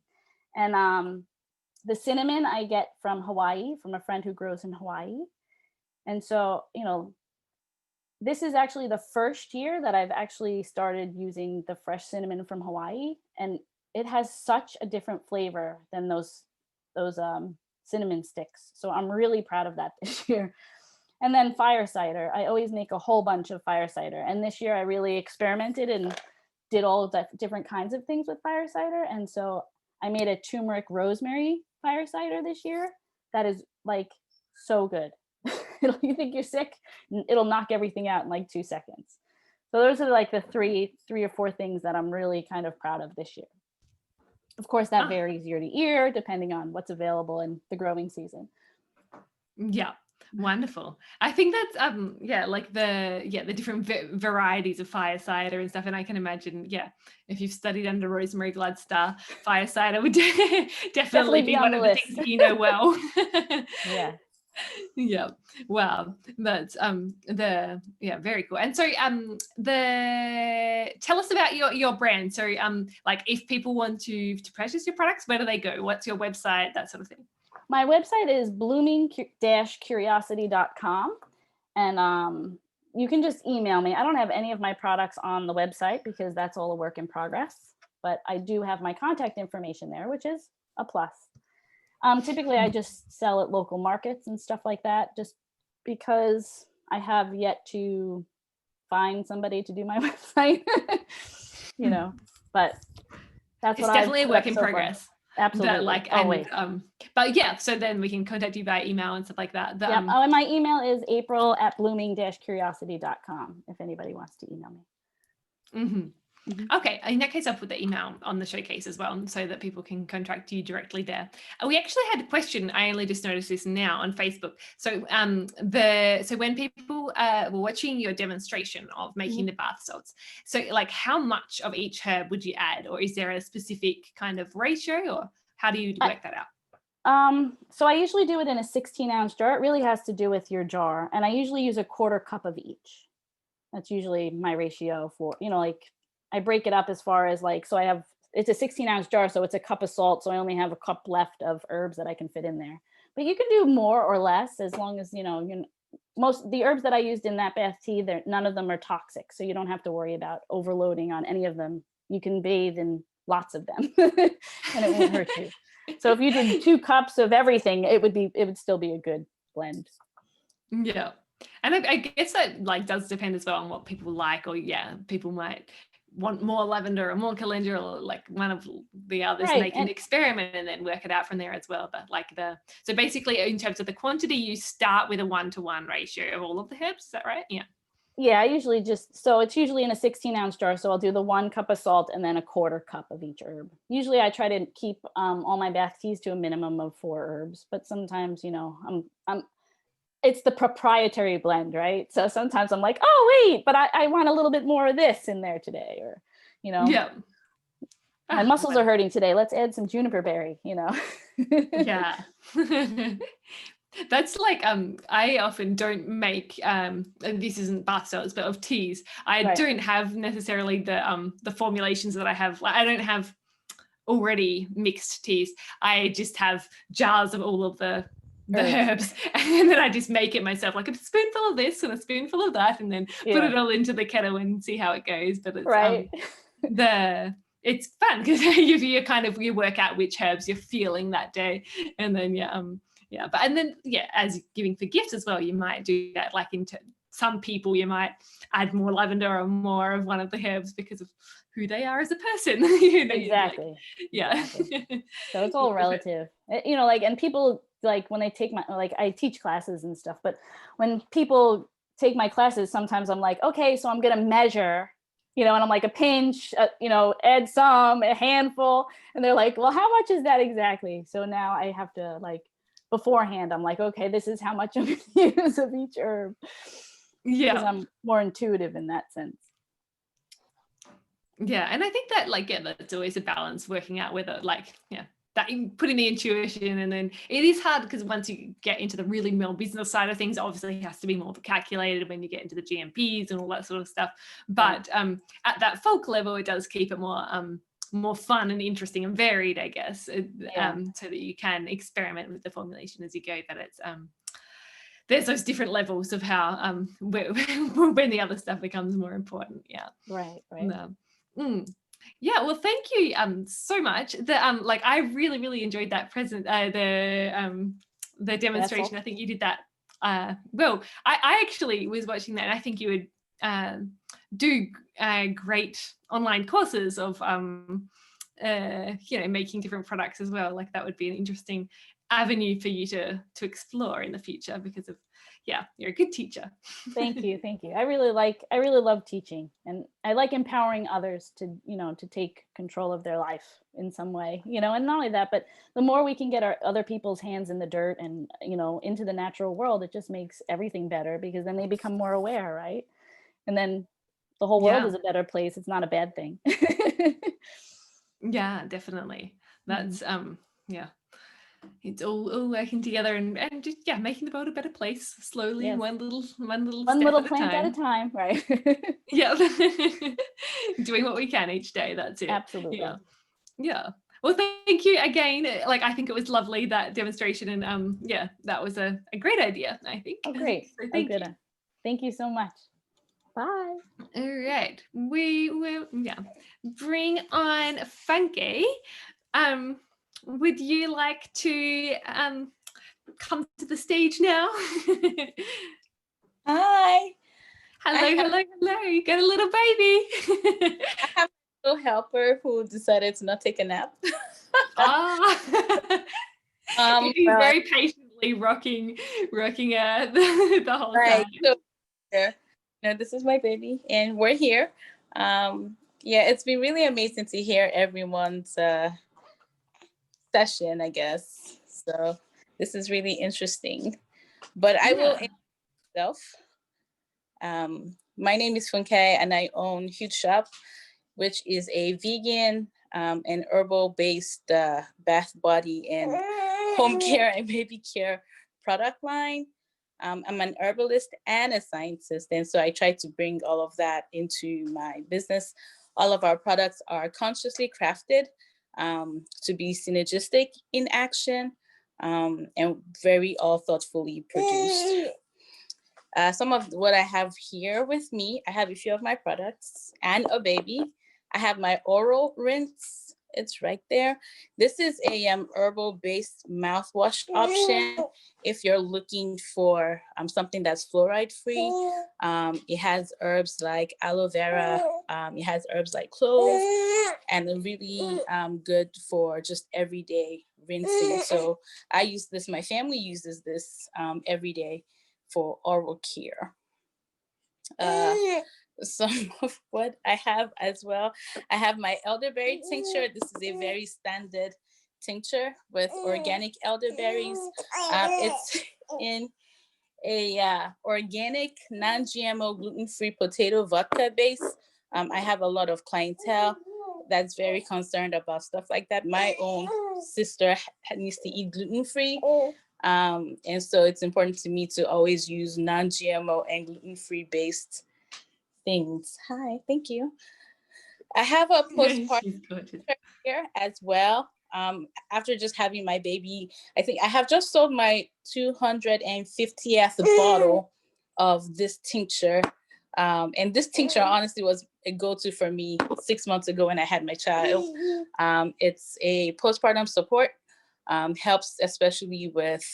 And the cinnamon I get from Hawaii, from a friend who grows in Hawaii. And so, this is actually the first year that I've actually started using the fresh cinnamon from Hawaii, and it has such a different flavor than those cinnamon sticks. So I'm really proud of that this year. And then fire cider. I always make a whole bunch of fire cider. And this year I really experimented and did all of the different kinds of things with fire cider. And so I made a turmeric rosemary fire cider this year. That is like so good. You think you're sick, it'll knock everything out in like 2 seconds. So those are like the three or four things that I'm really kind of proud of this year. Of course, that varies year to year, depending on what's available in the growing season.
Yeah. Wonderful. I think that's like the different varieties of fire cider and stuff, and I can imagine if you've studied under Rosemary Gloucester, fire cider would definitely be one of the things that you know well.
Yeah.
Yeah. Wow. That's very cool. And so tell us about your brand. So like if people want to purchase your products, where do they go? What's your website? That sort of thing.
My website is blooming-curiosity.com, and you can just email me. I don't have any of my products on the website because that's all a work in progress, but I do have my contact information there, which is a plus. Typically, I just sell at local markets and stuff like that, just because I have yet to find somebody to do my website, but that's
it's definitely a work in progress.
Far. Absolutely.
But so then we can contact you via email and stuff like that.
And my email is april@blooming-curiosity.com if anybody wants to email me.
Mm-hmm. Mm-hmm. Okay, in that case, I'll put the email on the showcase as well, so that people can contact you directly there. We actually had a question. I only just noticed this now on Facebook. So, when people were watching your demonstration of making the bath salts, so like how much of each herb would you add, or is there a specific kind of ratio, or how do you work that out?
So I usually do it in a 16-ounce jar. It really has to do with your jar, and I usually use a 1/4 cup of each. That's usually my ratio for I break it up as far as it's a 16-ounce jar, so it's a cup of salt. So I only have a cup left of herbs that I can fit in there. But you can do more or less as long as, most the herbs that I used in that bath tea, none of them are toxic. So you don't have to worry about overloading on any of them. You can bathe in lots of them and it won't hurt you. So if you did 2 cups of everything, it would still be a good blend.
Yeah. And I guess that does depend as well on what people like, or people might want more lavender or more calendula, or one of the others, and they can experiment and then work it out from there as well. But so basically in terms of the quantity, you start with a 1-to-1 ratio of all of the herbs. Is that right?
I usually it's usually in a 16-ounce jar, so I'll do the 1 cup of salt and then a 1/4 cup of each herb. Usually I try to keep all my bath teas to a minimum of 4 herbs, but sometimes it's the proprietary blend, right? So sometimes I'm like, oh wait, but I want a little bit more of this in there today, or
Yeah.
My muscles are hurting today. Let's add some juniper berry,
Yeah. That's like I often don't make and this isn't bath salts but of teas. I
Right.
don't have necessarily the formulations that I have. Like, I don't have already mixed teas. I just have jars of all of the herbs, and then I just make it myself, like a spoonful of this and a spoonful of that, and then put it all into the kettle and see how it goes. But it's
Right.
it's fun because you kind of you work out which herbs you're feeling that day, and then but and then as giving for gifts as well, you might do that. Like into some people, you might add more lavender or more of one of the herbs because of who they are as a person.
Exactly.
Exactly.
So it's all relative, like, and people, like, when they take I teach classes and stuff, but when people take my classes, sometimes I'm like, okay, so I'm gonna measure, and I'm like, a pinch, add some, a handful, and they're like, well, how much is that exactly? So now I have to, like, beforehand, I'm like, okay, this is how much I'm gonna use of each herb. Because I'm more intuitive in that sense.
Yeah, and I think that that's always a balance, working out whether that you put in the intuition, and then it is hard because once you get into the really more business side of things, obviously it has to be more calculated when you get into the GMPs and all that sort of stuff. But at that folk level, it does keep it more fun and interesting and varied, I guess, so that you can experiment with the formulation as you go. But it's there's those different levels of how when the other stuff becomes more important.
Right.
Yeah, well, thank you so much. I really enjoyed that the demonstration. I think you did that well. I actually was watching that, and I think you would do great online courses of making different products as well. Like, that would be an interesting avenue for you to explore in the future, because of you're a good teacher.
Thank you. I really love teaching, and I like empowering others to take control of their life in some way, and not only that, but the more we can get our other people's hands in the dirt and into the natural world, it just makes everything better, because then they become more aware, right? And then the whole world is a better place. It's not a bad thing.
Yeah, definitely. That's it's all working together and just making the world a better place slowly. One little
plant at a time, right?
Yeah. Doing what we can each day. That's it.
Absolutely.
Yeah. Well, thank you again. I think it was lovely, that demonstration, and that was a great idea, I think.
Oh, great.
So thank you.
Thank you so much. Bye.
All right. We will bring on Funky. Would you like to come to the stage now?
Hi.
Hello. You got a little baby.
I have a little helper who decided to not take a nap.
He's very patiently rocking the whole time.
So, this is my baby, and we're here. It's been really amazing to hear everyone's session, I guess. So this is really interesting. But I will introduce myself. My name is Funke, and I own Huge Shop, which is a vegan and herbal-based bath, body, and home care and baby care product line. I'm an herbalist and a scientist, and so I try to bring all of that into my business. All of our products are consciously crafted to be synergistic in action, and very all thoughtfully produced. Some of what I have here with me, I have a few of my products and a baby. I have my oral rinse. It's right there. This is a herbal-based mouthwash option if you're looking for something that's fluoride-free. It has herbs like aloe vera. It has herbs like clove, and they're really good for just everyday rinsing. So I use this. My family uses this every day for oral care. Some of what I have as well. I have my elderberry tincture. This is a very standard tincture with organic elderberries. It's in a organic, non-GMO, gluten-free potato vodka base. I have a lot of clientele that's very concerned about stuff like that. My own sister needs to eat gluten-free. And so it's important to me to always use non-GMO and gluten-free based things. Hi, thank you. I have a postpartum here as well. After just having my baby, I think I have just sold my 250th bottle of this tincture. And this tincture honestly was a go-to for me 6 months ago when I had my child. It's a postpartum support, helps especially with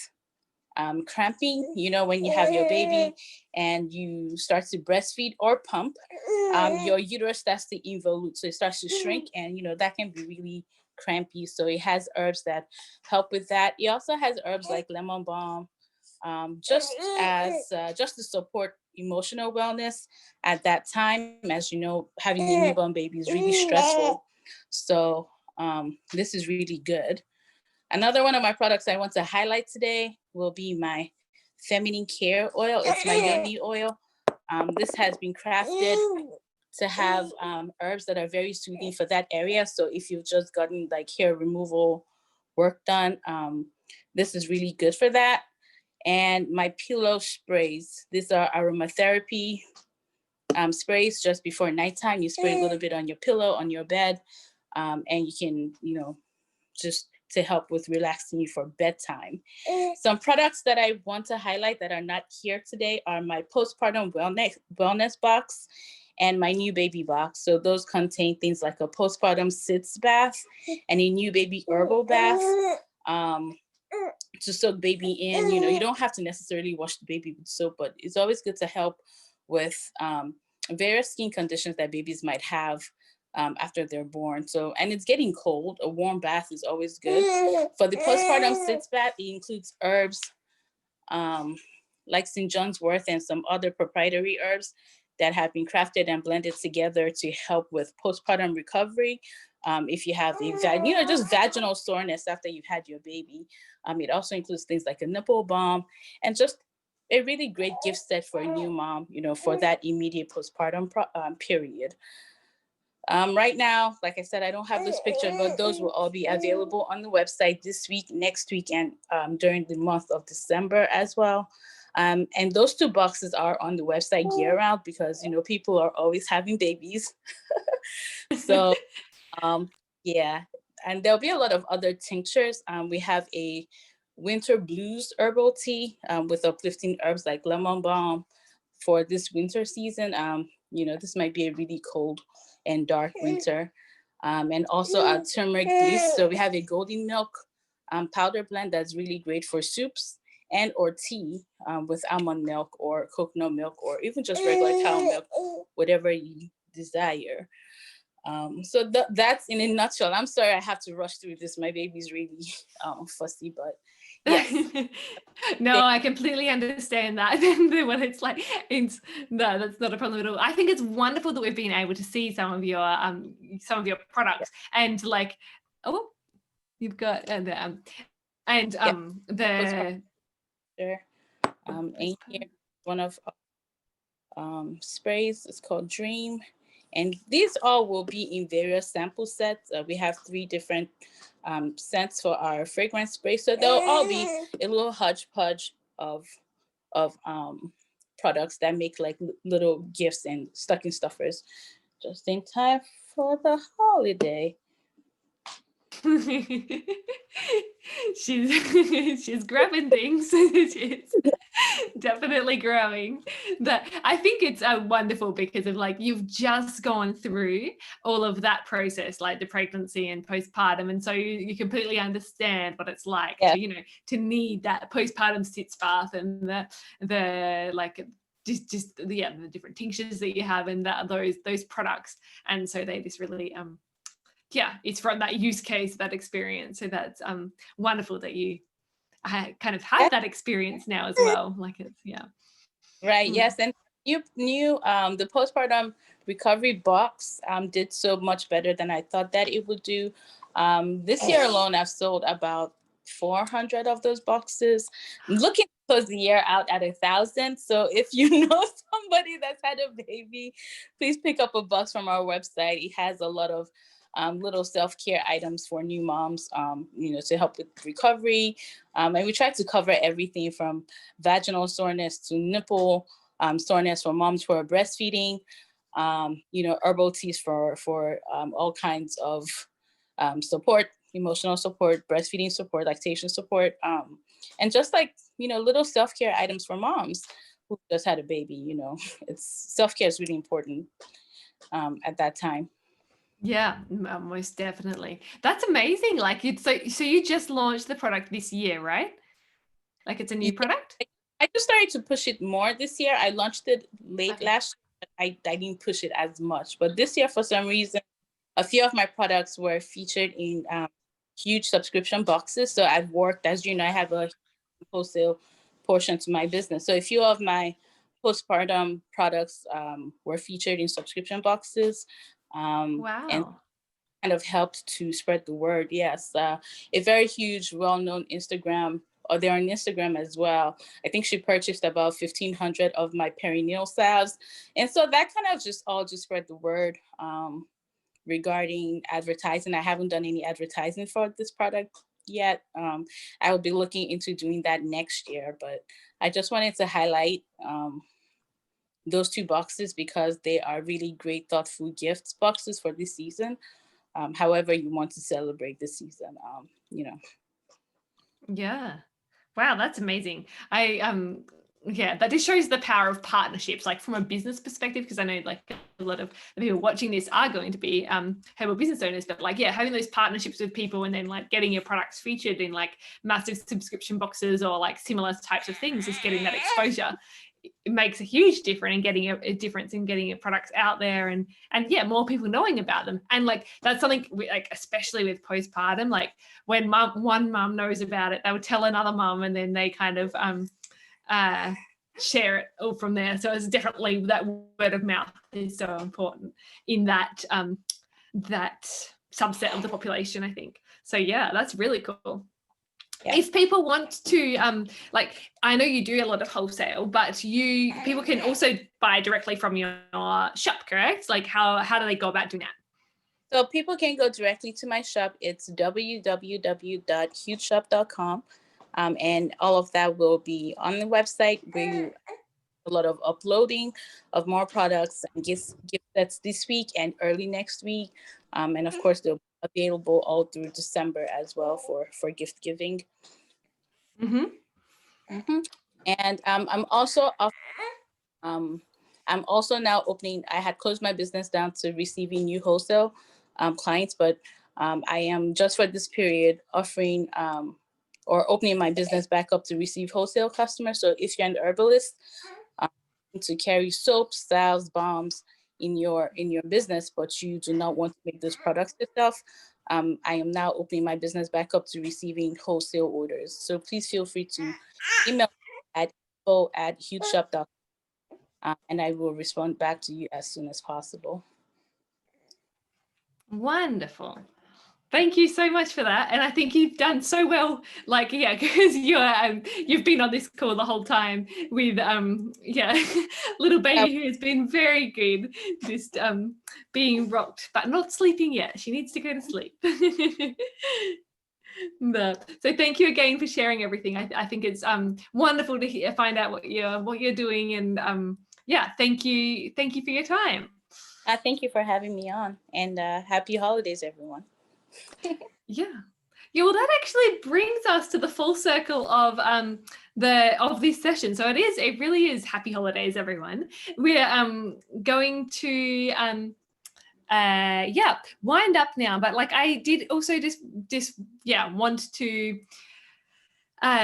cramping, you know, when you have your baby and you start to breastfeed or pump, your uterus starts to involute, so it starts to shrink, and you know that can be really crampy. So it has herbs that help with that. It also has herbs like lemon balm, just to support emotional wellness at that time. As you know, having a newborn baby is really stressful, so this is really good. Another one of my products I want to highlight today will be my feminine care oil. It's my yoni oil. This has been crafted to have herbs that are very soothing for that area. So if you've just gotten like hair removal work done, this is really good for that. And my pillow sprays. These are aromatherapy sprays. Just before nighttime, you spray a little bit on your pillow, on your bed, and you can, you know, just to help with relaxing you for bedtime. Some products that I want to highlight that are not here today are my postpartum wellness box and my new baby box. So those contain things like a postpartum sitz bath and a new baby herbal bath to soak baby in. You know, you don't have to necessarily wash the baby with soap, but it's always good to help with various skin conditions that babies might have after they're born. So, and it's getting cold. A warm bath is always good. For the postpartum sitz bath, it includes herbs like St. John's wort and some other proprietary herbs that have been crafted and blended together to help with postpartum recovery. If you have just vaginal soreness after you've had your baby. It also includes things like a nipple balm and just a really great gift set for a new mom, you know, for that immediate postpartum period. Right now, like I said, I don't have those pictures, but those will all be available on the website this week, next week, and during the month of December as well. And those 2 boxes are on the website year round because, you know, people are always having babies. So, yeah, and there'll be a lot of other tinctures. We have a winter blues herbal tea with uplifting herbs like lemon balm for this winter season. You know, this might be a really cold and dark winter. And also a turmeric bliss. So we have a golden milk powder blend that's really great for soups and or tea with almond milk or coconut milk or even just regular cow milk, whatever you desire. So that's in a nutshell. I'm sorry I have to rush through this. My baby's really fussy, but yes.
No, I completely understand that. What it's like, no, that's not a problem at all. I think it's wonderful that we've been able to see some of your products and like, oh, you've got the
and here one of sprays. It's called Dream. And these all will be in various sample sets. We have 3 different scents for our fragrance spray. So they'll all be a little hodgepodge of products that make like little gifts and stocking stuffers just in time for the holiday.
she's grabbing things. She's definitely growing. That I think it's wonderful because of like you've just gone through all of that process, like the pregnancy and postpartum, and so you completely understand what it's like to need that postpartum sitz bath and the like just the different tinctures that you have and those products, and so they just really it's from that use case, that experience. So that's wonderful that you kind of have that experience now as well. Like it's
right. Yes, and you the postpartum recovery box did so much better than I thought that it would do. This year alone, I've sold about 400 of those boxes. I'm looking to close the year out at 1,000. So if you know somebody that's had a baby, please pick up a box from our website. It has a lot of little self-care items for new moms, to help with recovery. And we try to cover everything from vaginal soreness to nipple soreness for moms who are breastfeeding, herbal teas for all kinds of support, emotional support, breastfeeding support, lactation support, and just like, little self-care items for moms who just had a baby. It's self-care is really important at that time.
Yeah, most definitely. That's amazing. Like, so you just launched the product this year, right? Like, it's a new product?
I just started to push it more this year. I launched it late last year, but I didn't push it as much. But this year, for some reason, a few of my products were featured in huge subscription boxes. So I've worked, as you know, I have a wholesale portion to my business. So a few of my postpartum products were featured in subscription boxes.
Wow.
And kind of helped to spread the word. Yes, a very huge, well-known Instagram, or they're on Instagram as well. I think she purchased about 1,500 of my perineal salves. And so that kind of just spread the word regarding advertising. I haven't done any advertising for this product yet. I will be looking into doing that next year, but I just wanted to highlight those two boxes because they are really great, thoughtful gifts boxes for this season. However you want to celebrate this season,
Yeah. Wow, that's amazing. Yeah, that just shows the power of partnerships, like from a business perspective, because I know like a lot of the people watching this are going to be herbal business owners, but like, yeah, having those partnerships with people and then like getting your products featured in like massive subscription boxes or like similar types of things, just getting that exposure, it makes a huge difference in getting a difference in getting your products out there and yeah, more people knowing about them. And like that's something like especially with postpartum, like when one mum knows about it, they would tell another mum and then they kind of share it all from there. So it's definitely that word of mouth is so important in that that subset of the population, I think. So yeah, that's really cool. Yeah. If people want to, like, I know you do a lot of wholesale, but people can also buy directly from your shop, correct? Like, how do they go about doing that?
So people can go directly to my shop. It's www.hugeshop.com. And all of that will be on the website where you a lot of uploading of more products and gift sets this week and early next week. And of course, they'll be available all through December as well for gift giving.
Mm-hmm.
Mm-hmm. And I'm also now opening. I had closed my business down to receiving new wholesale clients, but I am just for this period offering or opening my business back up to receive wholesale customers. So if you're an herbalist, to carry soaps, salves, balms in your business, but you do not want to make those products yourself, I am now opening my business back up to receiving wholesale orders. So please feel free to email at info@hugeshop.com, and I will respond back to you as soon as possible.
Wonderful. Thank you so much for that. And I think you've done so well, like, yeah, because you've been on this call the whole time with, little baby who has been very good, just being rocked, but not sleeping yet. She needs to go to sleep. So thank you again for sharing everything. I think it's wonderful to find out what you're doing. And thank you for your time.
Thank you for having me on, and happy holidays, everyone.
Yeah, well, that actually brings us to the full circle of this session. So it really is happy holidays, everyone. We're going to wind up now, but like I did also just want to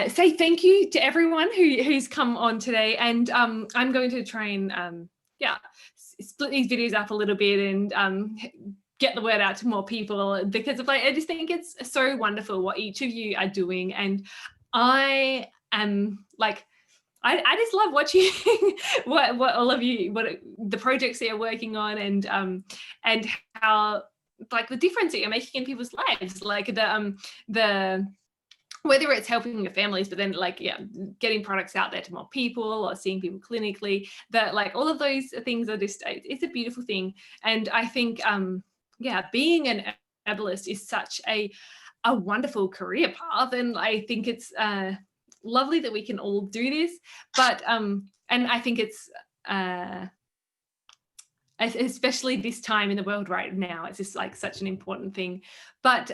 say thank you to everyone who's come on today, and I'm going to try and split these videos up a little bit and get the word out to more people, because I just think it's so wonderful what each of you are doing. And I am like, I just love watching what all of you, the projects that you're working on, and how like the difference that you're making in people's lives, like the whether it's helping your families, but then like, getting products out there to more people or seeing people clinically, that like all of those things are just, it's a beautiful thing. And I think, yeah, being an herbalist is such a wonderful career path, and I think it's lovely that we can all do this. But and I think it's especially this time in the world right now, it's just like such an important thing. But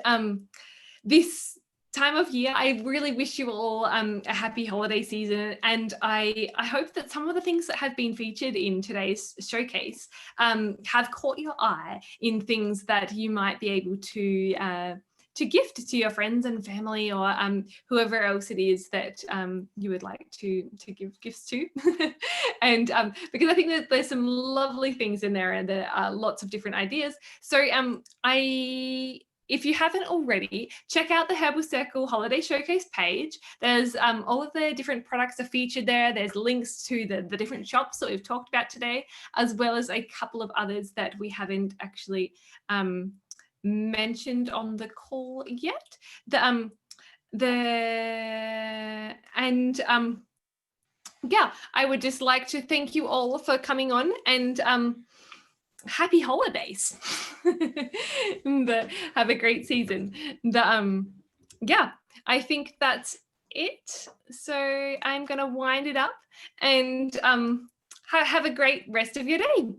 this time of year, I really wish you all a happy holiday season, and I hope that some of the things that have been featured in today's showcase have caught your eye in things that you might be able to gift to your friends and family, or whoever else it is that you would like to give gifts to. And because I think that there's some lovely things in there, and there are lots of different ideas. So if you haven't already, check out the Herbal Circle Holiday Showcase page. There's all of the different products are featured there. There's links to the different shops that we've talked about today, as well as a couple of others that we haven't actually mentioned on the call yet. Yeah, I would just like to thank you all for coming on, and happy holidays. Have a great season. Yeah, I think that's it. So I'm gonna wind it up, and have a great rest of your day.